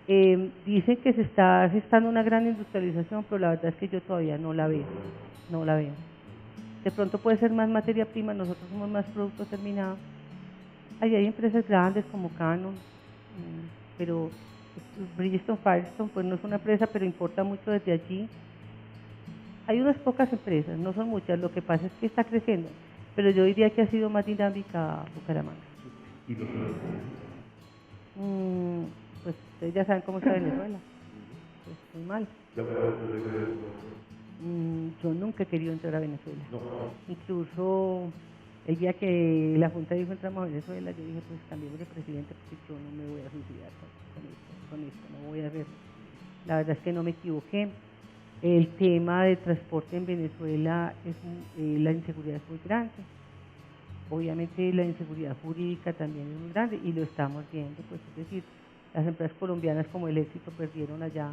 Dicen que se está gestando una gran industrialización, pero la verdad es que yo todavía no la veo. De pronto puede ser más materia prima, nosotros somos más productos terminados. Allí hay empresas grandes como Canon, pero Bridgestone Firestone, pues no es una empresa, pero importa mucho desde allí. Hay unas pocas empresas, no son muchas, lo que pasa es que está creciendo, pero yo diría que ha sido más dinámica Bucaramanga. ¿Y los pues ustedes ya saben cómo está Venezuela, pues muy mal. Yo nunca he querido entrar a Venezuela. Incluso el día que la Junta dijo entramos a Venezuela, yo dije pues cambiemos de presidente porque yo no me voy a suicidar con esto, no voy a ver. La verdad es que no me equivoqué. El tema de transporte en Venezuela, la inseguridad es muy grande. Obviamente la inseguridad jurídica también es muy grande y lo estamos viendo, pues es decir, las empresas colombianas como el Éxito perdieron allá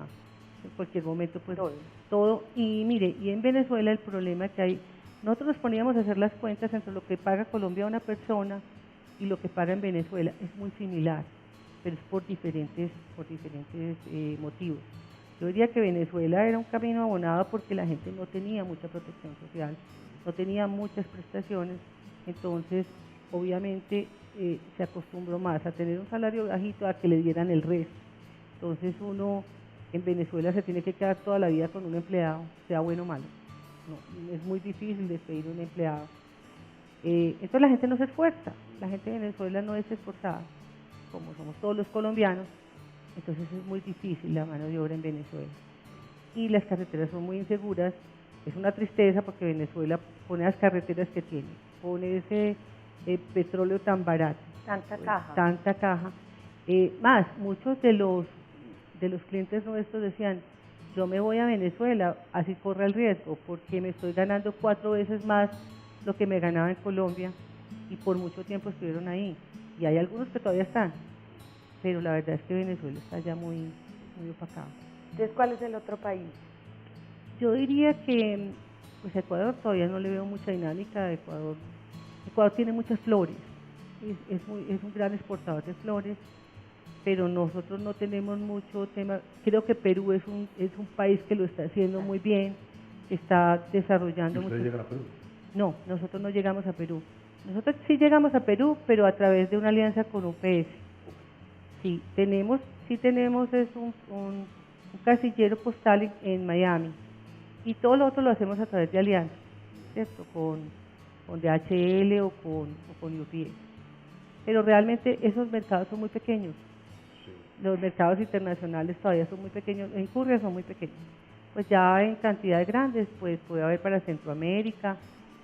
en cualquier momento pues todo. Y mire, y en Venezuela el problema que hay, nosotros nos poníamos a hacer las cuentas entre lo que paga Colombia a una persona y lo que paga en Venezuela, es muy similar, pero es por diferentes motivos. Yo diría que Venezuela era un camino abonado porque la gente no tenía mucha protección social, no tenía muchas prestaciones, entonces obviamente se acostumbró más a tener un salario bajito a que le dieran el resto. Entonces uno en Venezuela se tiene que quedar toda la vida con un empleado, sea bueno o malo. No, es muy difícil despedir a un empleado. Entonces la gente no se esfuerza, la gente de Venezuela no es esforzada, como somos todos los colombianos. Entonces es muy difícil la mano de obra en Venezuela. Y las carreteras son muy inseguras, es una tristeza porque Venezuela pone las carreteras que tiene, pone ese petróleo tan barato. Tanta caja. Más, muchos de los clientes nuestros decían, yo me voy a Venezuela, así corre el riesgo, porque me estoy ganando 4 veces más lo que me ganaba en Colombia y por mucho tiempo estuvieron ahí. Y hay algunos que todavía están, pero la verdad es que Venezuela está ya muy opacado. Entonces, ¿cuál es el otro país? Yo diría que pues Ecuador todavía no le veo mucha dinámica. Ecuador tiene muchas flores, es un gran exportador de flores, pero nosotros no tenemos mucho tema. Creo que Perú es un país que lo está haciendo muy bien, que está desarrollando mucho. ¿Ustedes llegan a Perú? No, nosotros no llegamos a Perú. Nosotros sí llegamos a Perú, pero a través de una alianza con UPS. Sí tenemos es un casillero postal en Miami, y todo lo otro lo hacemos a través de alianzas, ¿cierto? Con DHL o con UPS. Pero realmente esos mercados son muy pequeños. Sí. Los mercados internacionales todavía son muy pequeños, en courier son muy pequeños. Pues ya en cantidades grandes, pues puede haber para Centroamérica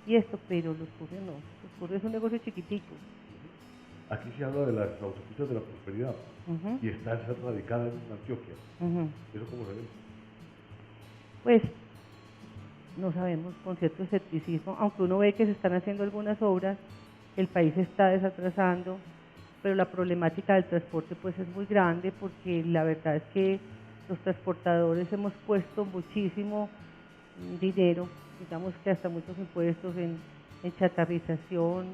y esto, pero los courier no. Los courier es un negocio chiquitico. Aquí se habla de las autopistas de la prosperidad y está radicada en Antioquia. ¿Eso cómo se ve? Pues no sabemos, con cierto escepticismo, aunque uno ve que se están haciendo algunas obras, el país se está desatrasando, pero la problemática del transporte pues es muy grande, porque la verdad es que los transportadores hemos puesto muchísimo dinero, digamos que hasta muchos impuestos en chatarrización,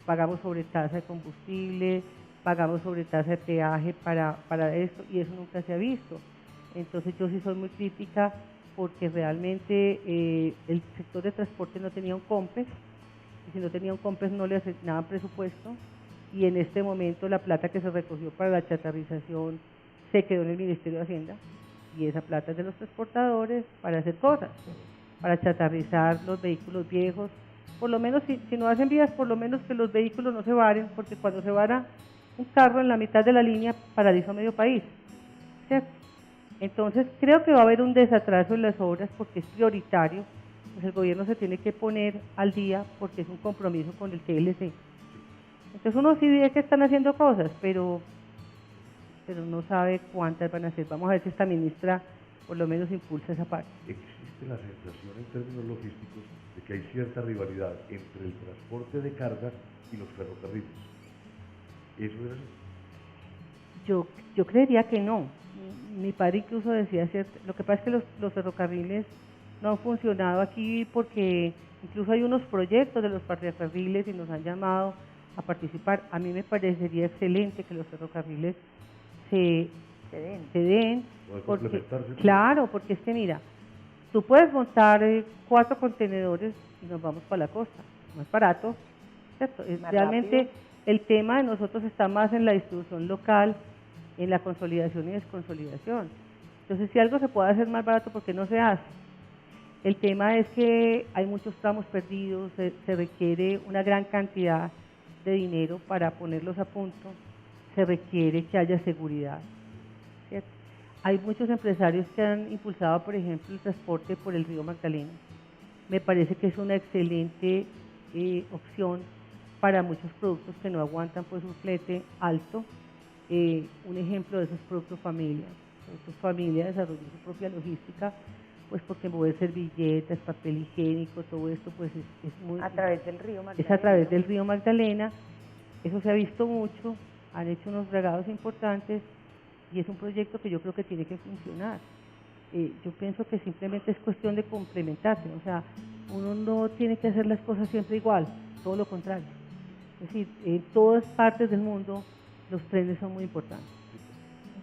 pagamos sobre tasa de combustible, pagamos sobre tasa de peaje para esto, y eso nunca se ha visto. Entonces yo sí soy muy crítica, porque realmente el sector de transporte no tenía un COMPES, y si no tenía un COMPES no le asignaban presupuesto, y en este momento la plata que se recogió para la chatarrización se quedó en el Ministerio de Hacienda, y esa plata es de los transportadores para hacer cosas, para chatarrizar los vehículos viejos. Por lo menos, si no hacen vías, por lo menos que los vehículos no se varen, porque cuando se vara un carro en la mitad de la línea, paraliza medio país, ¿cierto? Entonces creo que va a haber un desatraso en las obras, porque es prioritario, pues el gobierno se tiene que poner al día, porque es un compromiso con el TLC. Entonces uno sí ve que están haciendo cosas, pero no sabe cuántas van a hacer. Vamos a ver si esta ministra por lo menos impulsa esa parte. Existe la sensación en términos logísticos de que hay cierta rivalidad entre el transporte de carga y los ferrocarriles. ¿Eso es así? Yo creería que no. Mi padre incluso decía, lo que pasa es que los ferrocarriles no han funcionado aquí, porque incluso hay unos proyectos de los ferrocarriles y nos han llamado a participar. A mí me parecería excelente que los ferrocarriles se den, porque, claro, porque es que mira, tú puedes montar 4 contenedores y nos vamos para la costa, no es barato, ¿cierto? Realmente rápido. El tema de nosotros está más en la distribución local, en la consolidación y desconsolidación. Entonces, si algo se puede hacer más barato, ¿por qué no se hace? El tema es que hay muchos tramos perdidos, se requiere una gran cantidad de dinero para ponerlos a punto, se requiere que haya seguridad, ¿cierto? Hay muchos empresarios que han impulsado, por ejemplo, el transporte por el río Magdalena. Me parece que es una excelente opción para muchos productos que no aguantan pues un flete alto. Un ejemplo de esos productos familia. Productos familia desarrolló su propia logística, pues porque mover servilletas, papel higiénico, todo esto pues es muy... A través del río Magdalena. Es a través del río Magdalena. Eso se ha visto mucho, han hecho unos regados importantes, y es un proyecto que yo creo que tiene que funcionar. Yo pienso que simplemente es cuestión de complementarse, o sea, uno no tiene que hacer las cosas siempre igual, todo lo contrario. Es decir, en todas partes del mundo los trenes son muy importantes.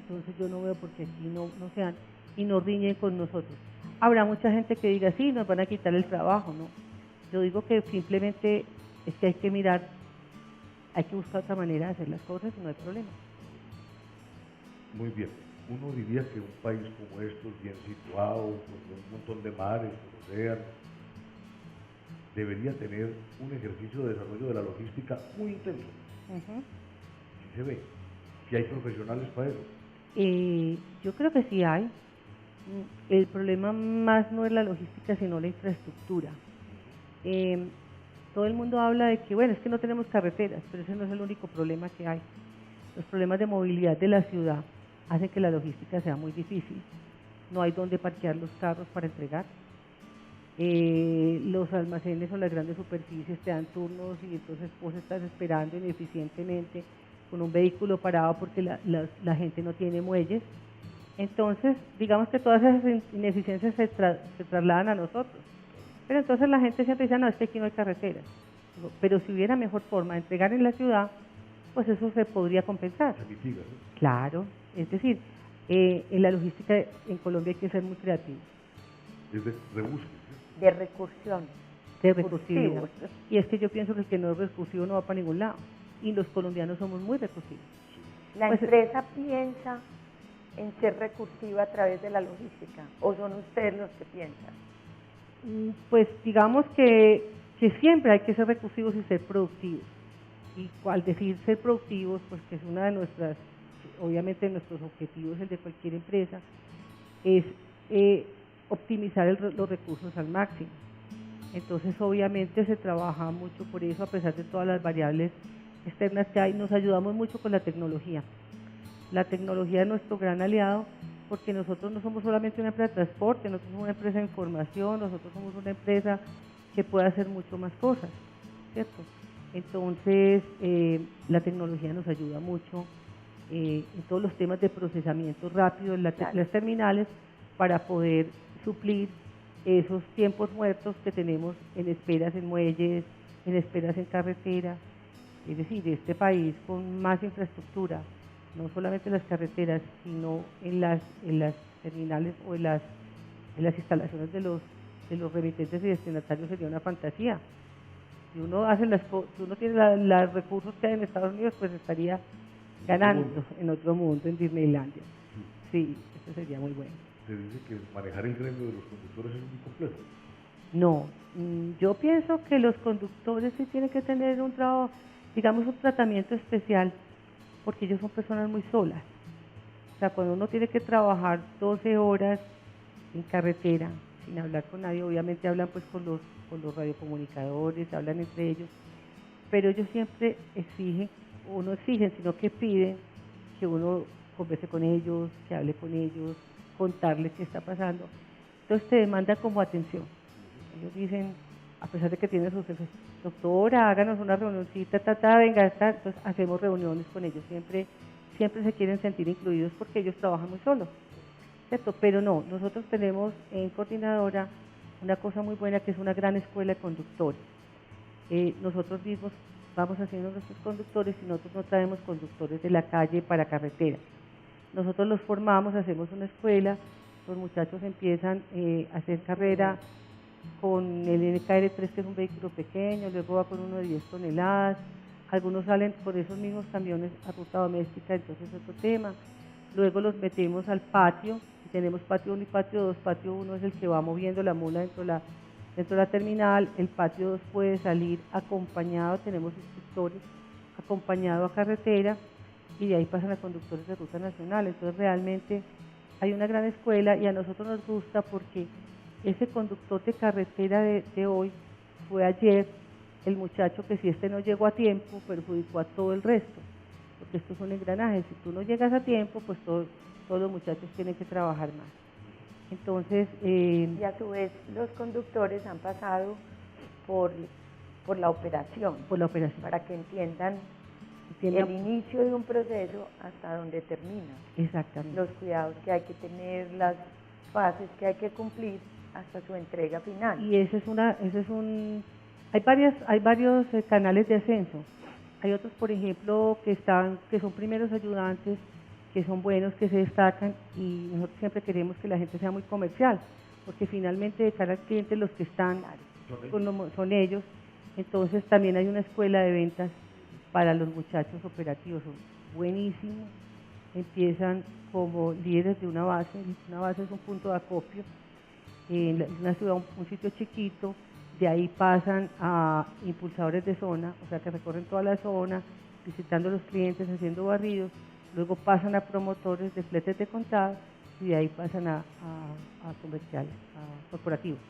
Entonces yo no veo por qué aquí no sean y no riñen con nosotros. Habrá mucha gente que diga, sí, nos van a quitar el trabajo, ¿no? Yo digo que simplemente es que hay que mirar, hay que buscar otra manera de hacer las cosas y no hay problema. Muy bien. Uno diría que un país como estos, bien situado, con un montón de mares, océanos, debería tener un ejercicio de desarrollo de la logística muy intenso. Sí se ve. Si hay profesionales para eso. Yo creo que sí hay. El problema más no es la logística, sino la infraestructura. Todo el mundo habla de que, bueno, es que no tenemos carreteras, pero ese no es el único problema que hay. Los problemas de movilidad de la ciudad hacen que la logística sea muy difícil. No hay dónde parquear los carros para entregar. los almacenes o las grandes superficies te dan turnos y entonces vos estás esperando ineficientemente con un vehículo parado porque la gente no tiene muelles. Entonces, digamos que todas esas ineficiencias se trasladan a nosotros. Pero entonces la gente siempre dice, no, es que aquí no hay carreteras. Digo, pero si hubiera mejor forma de entregar en la ciudad, pues eso se podría compensar. Se mitiga, ¿no? Claro, es decir, en la logística en Colombia hay que ser muy creativos. Es de rebusque, ¿sí? De recursión. De recursividad. Recursivos. Y es que yo pienso que el que no es recursivo no va para ningún lado. Y los colombianos somos muy recursivos. ¿La Pues, empresa piensa en ser recursiva a través de la logística o son ustedes los que piensan? Pues digamos que siempre hay que ser recursivos y ser productivos. Y al decir ser productivos, pues que es una de nuestras, obviamente de nuestros objetivos, el de cualquier empresa, es optimizar los recursos al máximo. Entonces obviamente se trabaja mucho por eso, a pesar de todas las variables externas que hay. Nos ayudamos mucho con la tecnología. La tecnología es nuestro gran aliado, porque nosotros no somos solamente una empresa de transporte, nosotros somos una empresa de información, nosotros somos una empresa que puede hacer mucho más cosas, ¿cierto? Entonces, la tecnología nos ayuda mucho en todos los temas de procesamiento rápido en las terminales para poder suplir esos tiempos muertos que tenemos en esperas en muelles, en esperas en carretera. Es decir, este país con más infraestructura, no solamente en las carreteras, sino en las terminales o en las instalaciones de los remitentes y destinatarios, sería una fantasía. Si uno hace si uno tiene los recursos que hay en Estados Unidos, pues estaría ganando en otro mundo, en Disneylandia. Sí, eso sería muy bueno. Se dice que manejar el gremio de los conductores es muy complejo. No, yo pienso que los conductores sí tienen que tener un trabajo, digamos un tratamiento especial, porque ellos son personas muy solas. O sea, cuando uno tiene que trabajar 12 horas en carretera, sin hablar con nadie, obviamente hablan pues con los radiocomunicadores, hablan entre ellos, pero ellos siempre exigen, o no exigen, sino que piden que uno converse con ellos, que hable con ellos, contarles qué está pasando. Entonces te demanda como atención. Ellos dicen, a pesar de que tienen sus jefes, doctora, háganos una reunioncita, venga, entonces hacemos reuniones con ellos, siempre se quieren sentir incluidos porque ellos trabajan muy solos, ¿cierto? Pero no, nosotros tenemos en Coordinadora una cosa muy buena que es una gran escuela de conductores. Nosotros mismos vamos haciendo nuestros conductores y nosotros no traemos conductores de la calle para carretera. Nosotros los formamos, hacemos una escuela, los muchachos empiezan a hacer carrera con el NKR3, que es un vehículo pequeño, luego va con uno de 10 toneladas, algunos salen por esos mismos camiones a ruta doméstica, entonces es otro tema. Luego los metemos al patio, y tenemos patio 1 y patio 2, patio 1 es el que va moviendo la mula dentro de la terminal, el patio 2 puede salir acompañado, tenemos instructores acompañado a carretera, y de ahí pasan a conductores de ruta nacional. Entonces realmente hay una gran escuela y a nosotros nos gusta porque ese conductor de carretera de hoy fue ayer el muchacho que si este no llegó a tiempo perjudicó a todo el resto, porque esto es un engranaje, si tú no llegas a tiempo pues todos los muchachos tienen que trabajar más. Entonces y a su vez los conductores han pasado por la operación, para que entiendan el inicio de un proceso hasta donde termina. Exactamente. Los cuidados que hay que tener, las fases que hay que cumplir hasta su entrega final. Y hay varios canales de ascenso. Hay otros, por ejemplo, que son primeros ayudantes, que son buenos, que se destacan, y nosotros siempre queremos que la gente sea muy comercial, porque finalmente de cara al cliente los que están son ellos. Entonces también hay una escuela de ventas para los muchachos operativos, son buenísimos, empiezan como líderes de una base es un punto de acopio, en una ciudad, un sitio chiquito, de ahí pasan a impulsadores de zona, o sea que recorren toda la zona, visitando a los clientes, haciendo barridos, luego pasan a promotores de fletes de contado y de ahí pasan a comerciales, a corporativos.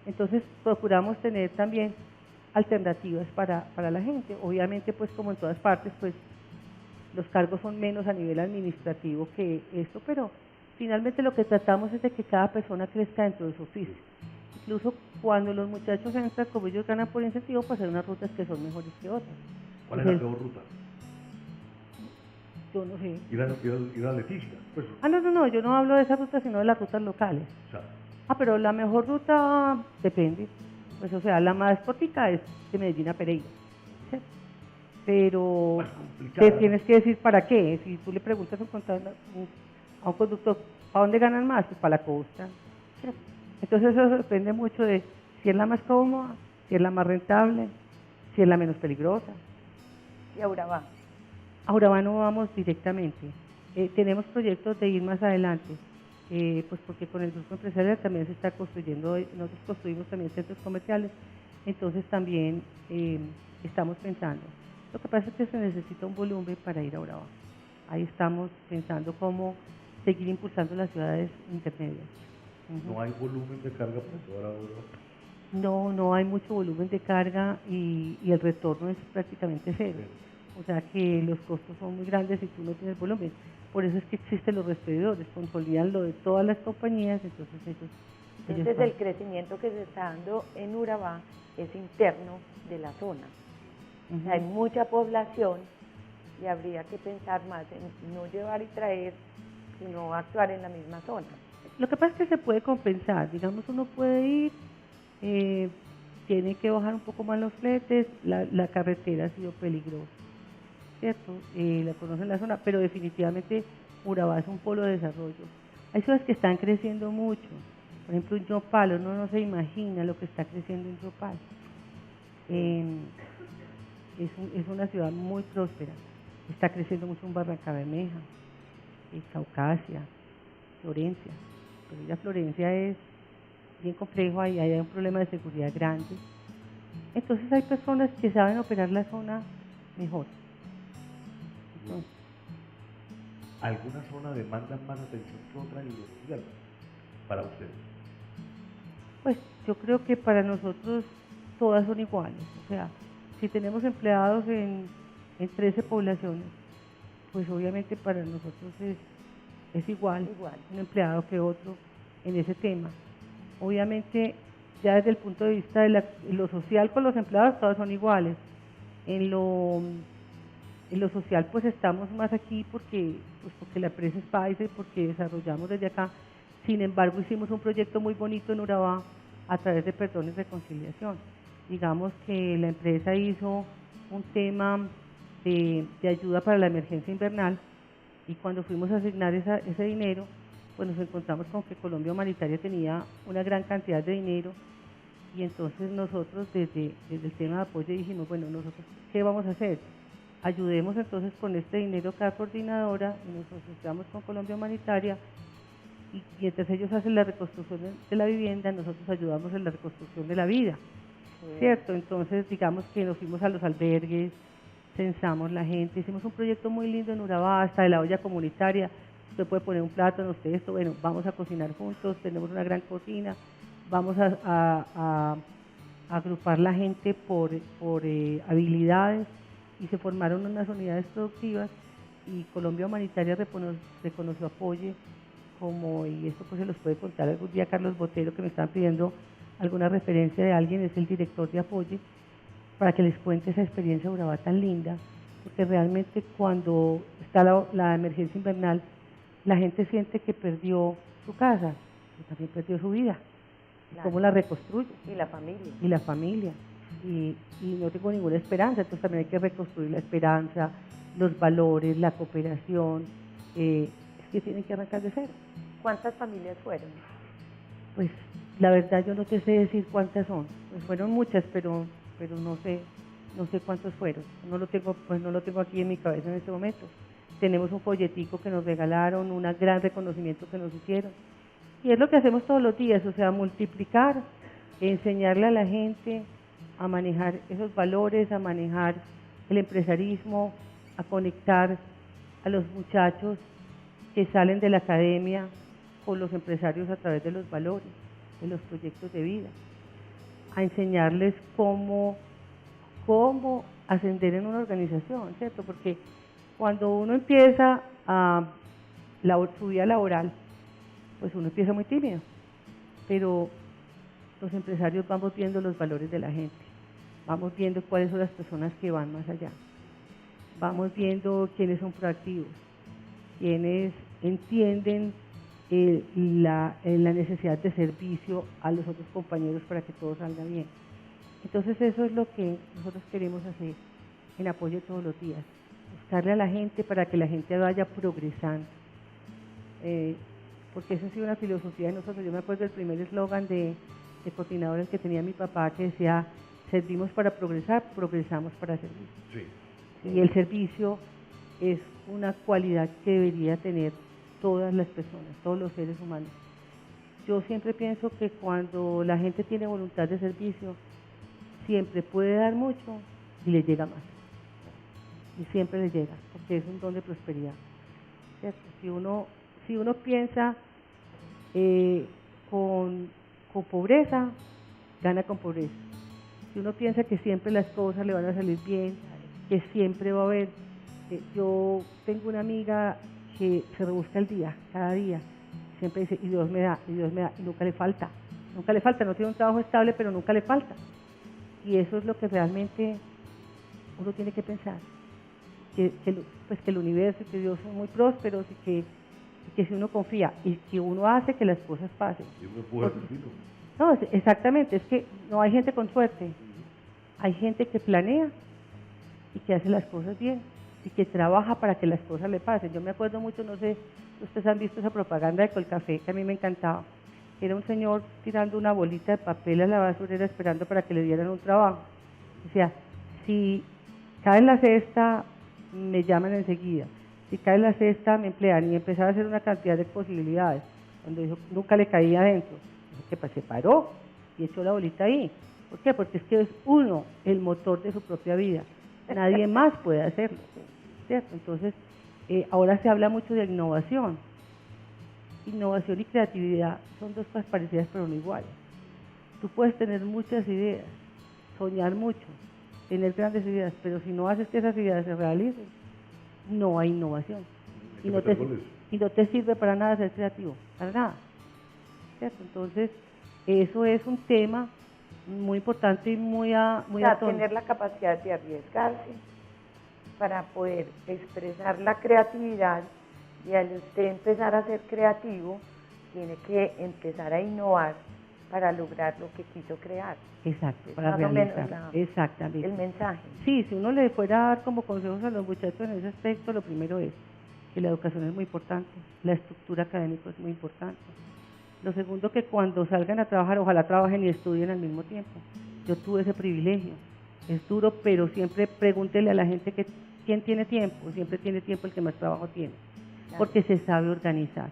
Entonces procuramos tener también alternativas para la gente. Obviamente pues como en todas partes pues los cargos son menos a nivel administrativo que esto, pero finalmente lo que tratamos es de que cada persona crezca dentro de su oficio. Incluso cuando los muchachos entran, como ellos ganan por incentivo, pues hay unas rutas que son mejores que otras. ¿Cuál es la peor ruta? Yo no sé. Ir a Leticia. Pues. No, yo no hablo de esa ruta, sino de las rutas locales. O sea, pero la mejor ruta depende. Pues, o sea, la más cortica es de Medellín a Pereira. ¿Sí? Pero te tienes que decir para qué. Si tú le preguntas a un conductor, ¿para dónde ganan más? Pues para la costa. ¿Sí? Entonces eso depende mucho de si es la más cómoda, si es la más rentable, si es la menos peligrosa. ¿Y a Urabá? A Urabá no vamos directamente. Tenemos proyectos de ir más adelante, pues porque con el grupo empresarial también se está construyendo, nosotros construimos también centros comerciales, entonces también estamos pensando. Lo que pasa es que se necesita un volumen para ir a Urabá. Ahí estamos pensando cómo seguir impulsando las ciudades intermedias. ¿No hay volumen de carga para llevar a Urabá? No hay mucho volumen de carga y el retorno es prácticamente cero. O sea que los costos son muy grandes y tú no tienes volumen. Por eso es que existen los expedidores, consolidan lo de todas las compañías, entonces Entonces el crecimiento que se está dando en Urabá es interno de la zona. O sea, hay mucha población y habría que pensar más en no llevar y traer, sino actuar en la misma zona. Lo que pasa es que se puede compensar, digamos, uno puede ir, tiene que bajar un poco más los fletes, la carretera ha sido peligrosa, ¿cierto? La conocen la zona, pero definitivamente Urabá es un polo de desarrollo. Hay ciudades que están creciendo mucho, por ejemplo en Yopal, uno no se imagina lo que está creciendo en Yopal. Es una ciudad muy próspera, está creciendo mucho en Barrancabermeja, Caucasia, Florencia, pero ya Florencia es bien complejo, ahí hay un problema de seguridad grande. Entonces hay personas que saben operar la zona mejor. Entonces, ¿alguna zona demanda más atención que otra en lo social para ustedes? Pues yo creo que para nosotros todas son iguales. O sea, si tenemos empleados en 13 poblaciones, pues obviamente para nosotros es igual un empleado que otro en ese tema. Obviamente, ya desde el punto de vista de lo social con los empleados, todas son iguales. En lo social, pues estamos más aquí porque la empresa es paisa y porque desarrollamos desde acá. Sin embargo, hicimos un proyecto muy bonito en Urabá a través de perdón y reconciliación. Digamos que la empresa hizo un tema de ayuda para la emergencia invernal y cuando fuimos a asignar ese dinero, pues nos encontramos con que Colombia Humanitaria tenía una gran cantidad de dinero y entonces nosotros desde el tema de apoyo dijimos, bueno, nosotros ¿qué vamos a hacer? Ayudemos entonces con este dinero cada coordinadora y nos asociamos con Colombia Humanitaria y mientras ellos hacen la reconstrucción de la vivienda, nosotros ayudamos en la reconstrucción de la vida, ¿cierto? Entonces digamos que nos fuimos a los albergues, censamos la gente, hicimos un proyecto muy lindo en Urabá, hasta de la olla comunitaria, usted puede poner un plátano, usted esto, bueno, vamos a cocinar juntos, tenemos una gran cocina, vamos a agrupar la gente por habilidades y se formaron unas unidades productivas y Colombia Humanitaria reconoció apoyo y esto pues se los puede contar algún día Carlos Botero, que me están pidiendo alguna referencia de alguien, es el director de apoyo, para que les cuente esa experiencia de Urabá tan linda, porque realmente cuando está la emergencia invernal, la gente siente que perdió su casa, pero también perdió su vida. Claro. ¿Cómo la reconstruye? Y la familia. Y la familia. Y no tengo ninguna esperanza, entonces también hay que reconstruir la esperanza, los valores, la cooperación, es que tienen que arrancar de cero. ¿Cuántas familias fueron? Pues la verdad yo no te sé decir cuántas son, pues fueron muchas, pero no sé cuántos fueron, no lo tengo aquí en mi cabeza en este momento. Tenemos un folletico que nos regalaron, un gran reconocimiento que nos hicieron, y es lo que hacemos todos los días, o sea, multiplicar, enseñarle a la gente a manejar esos valores, a manejar el empresarismo, a conectar a los muchachos que salen de la academia con los empresarios a través de los valores, de los proyectos de vida, a enseñarles cómo ascender en una organización, ¿cierto? Porque cuando uno empieza su vida laboral, pues uno empieza muy tímido, pero los empresarios vamos viendo los valores de la gente, vamos viendo cuáles son las personas que van más allá, vamos viendo quiénes son proactivos, quienes entienden la necesidad de servicio a los otros compañeros para que todo salga bien. Entonces eso es lo que nosotros queremos hacer en Apoyo todos los días, buscarle a la gente para que la gente vaya progresando, porque esa ha sido una filosofía de nosotros. Yo me acuerdo del primer eslogan de coordinadores que tenía mi papá, que decía: servimos para progresar, progresamos para servir. Sí. Y el servicio es una cualidad que debería tener todas las personas, todos los seres humanos. Yo siempre pienso que cuando la gente tiene voluntad de servicio, siempre puede dar mucho y le llega más. Y siempre le llega, porque es un don de prosperidad, ¿cierto? Si uno piensa con pobreza, gana con pobreza. Si uno piensa que siempre las cosas le van a salir bien, que siempre va a haber... yo tengo una amiga que se rebusca el día, cada día, siempre dice: y Dios me da, y Dios me da, y nunca le falta, no tiene un trabajo estable, pero nunca le falta. Y eso es lo que realmente uno tiene que pensar, que el universo y que Dios son muy prósperos, y que si uno confía y que uno hace que las cosas pasen. Y uno empuja el destino. No, exactamente, es que no hay gente con suerte, hay gente que planea y que hace las cosas bien y que trabaja para que las cosas le pasen. Yo me acuerdo mucho, no sé si ustedes han visto esa propaganda de Colcafé, que a mí me encantaba. Era un señor tirando una bolita de papel a la basurera esperando para que le dieran un trabajo. Decía: si cae en la cesta, me llaman enseguida. Si cae en la cesta, me emplean. Y empezaba a hacer una cantidad de posibilidades. Cuando dijo, nunca le caía adentro, dijo que se paró y echó la bolita ahí. ¿Por qué? Porque es que es uno el motor de su propia vida. Nadie más puede hacerlo, ¿cierto? Entonces, ahora se habla mucho de innovación. Innovación y creatividad son dos cosas parecidas pero no iguales. Tú puedes tener muchas ideas, soñar mucho, tener grandes ideas, pero si no haces que esas ideas se realicen, no hay innovación. Y no te sirve para nada ser creativo, para nada, ¿cierto? Entonces, eso es un tema muy importante y muy tener la capacidad de arriesgarse para poder expresar la creatividad, y al usted empezar a ser creativo, tiene que empezar a innovar para lograr lo que quiso crear. Exacto, es para realizar. Exactamente. El mensaje. Sí, si uno le fuera a dar como consejos a los muchachos en ese aspecto, lo primero es que la educación es muy importante, la estructura académica es muy importante. Lo segundo, que cuando salgan a trabajar, ojalá trabajen y estudien al mismo tiempo. Yo tuve ese privilegio, es duro, pero siempre pregúntele a la gente que quién tiene tiempo, siempre tiene tiempo el que más trabajo tiene, claro, porque se sabe organizar.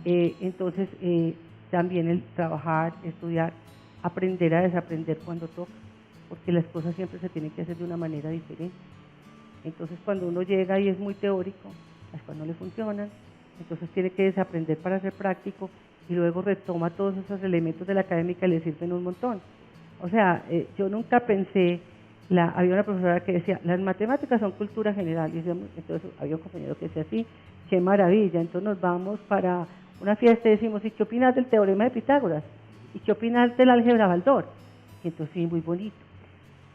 Entonces, también el trabajar, estudiar, aprender a desaprender cuando toca, porque las cosas siempre se tienen que hacer de una manera diferente. Entonces, cuando uno llega y es muy teórico, las cosas no le funcionan, entonces tiene que desaprender para ser práctico, y luego retoma todos esos elementos de la académica y le sirven un montón. O sea, yo nunca pensé, había una profesora que decía, las matemáticas son cultura general, y entonces había un compañero que decía, sí, qué maravilla, entonces nos vamos para una fiesta y decimos, ¿y qué opinas del teorema de Pitágoras? ¿Y qué opinas del álgebra Baldor? Y entonces sí, muy bonito.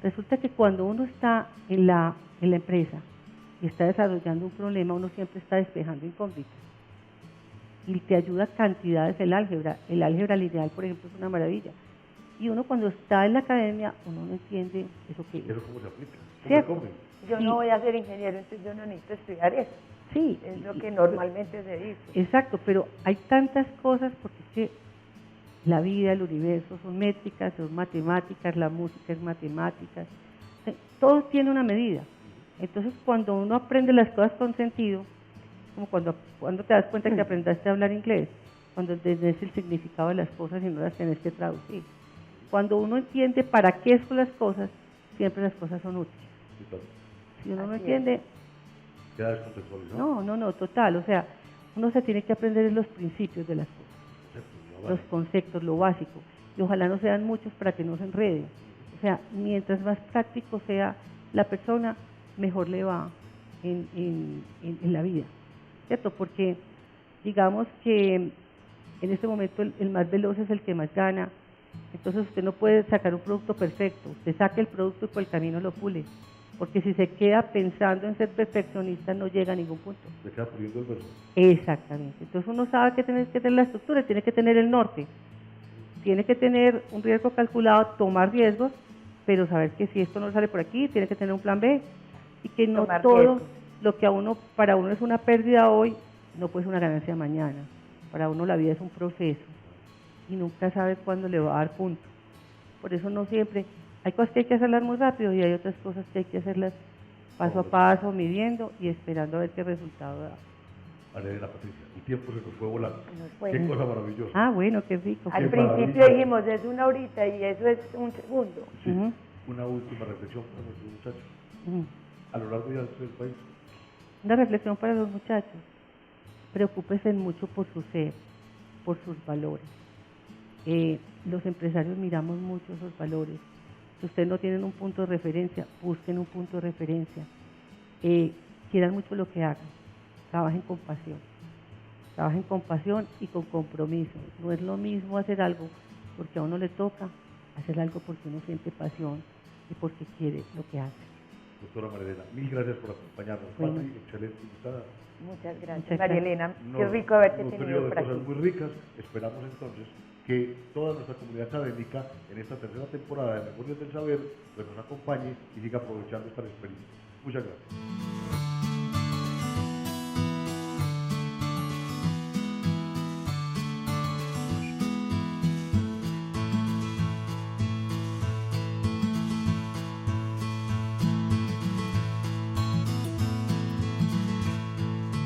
Resulta que cuando uno está en la empresa y está desarrollando un problema, uno siempre está despejando incógnitas. Y te ayuda cantidades el álgebra lineal, por ejemplo, es una maravilla. Y uno cuando está en la academia, uno no entiende eso que es. ¿Eso cómo se aplica? ¿Cierto? Yo no voy a ser ingeniero, entonces yo no necesito estudiar eso. Sí. Es lo que normalmente se dice. Exacto, pero hay tantas cosas, porque es que la vida, el universo son métricas, son matemáticas, la música es matemáticas, todo tiene una medida. Entonces, cuando uno aprende las cosas con sentido, como cuando te das cuenta que aprendiste a hablar inglés, cuando entendés el significado de las cosas y no las tenés que traducir. Cuando uno entiende para qué son las cosas, siempre las cosas son útiles. Si uno no entiende... ¿Queda descontextualizado? No, total. O sea, uno se tiene que aprender los principios de las cosas, los conceptos, lo básico. Y ojalá no sean muchos para que no se enreden. O sea, mientras más práctico sea la persona, mejor le va en la vida, ¿cierto? Porque digamos que en este momento el más veloz es el que más gana, Entonces usted no puede sacar un producto perfecto, usted saca el producto y por el camino lo pule, porque si se queda pensando en ser perfeccionista no llega a ningún punto. Se queda puliendo el verso. Exactamente, entonces uno sabe que tiene que tener la estructura, tiene que tener el norte, tiene que tener un riesgo calculado, tomar riesgos, pero saber que si esto no sale por aquí, tiene que tener un plan B, y que no Tomar todo riesgos. lo que a uno, para uno es una pérdida hoy, no puede ser una ganancia mañana. Para uno la vida es un proceso y nunca sabe cuándo le va a dar punto. Por eso no siempre, hay cosas que hay que hacerlas muy rápido y hay otras cosas que hay que hacerlas paso a paso, midiendo y esperando a ver qué resultado da. María Elena, Patricia, el tiempo se nos fue volando. Nos fue. Qué cosa maravillosa. Ah, bueno, qué rico. Al Qué principio maravilla. dijimos, es una horita y eso es un segundo. Sí, Ujú. una última reflexión para nuestros muchachos. Ujú. A lo largo y ancho del país, Una reflexión para los muchachos. Preocúpese mucho por su ser, por sus valores. Los empresarios miramos mucho esos valores. Si ustedes no tienen un punto de referencia, busquen un punto de referencia. Quieran mucho lo que hagan. Trabajen con pasión. Trabajen con pasión y con compromiso. No es lo mismo hacer algo porque a uno le toca, hacer algo porque uno siente pasión y porque quiere lo que hace. doctora María Elena, mil gracias por acompañarnos. Bueno. Patri, excelente invitada. Muchas gracias, Muchas María gracias. Elena. Qué Nos rico haberte nutrió tenido de por cosas aquí. muy ricas. Esperamos entonces que toda nuestra comunidad académica en esta tercera temporada de Memorias del Saber pues nos acompañe y siga aprovechando estas experiencias. Muchas gracias.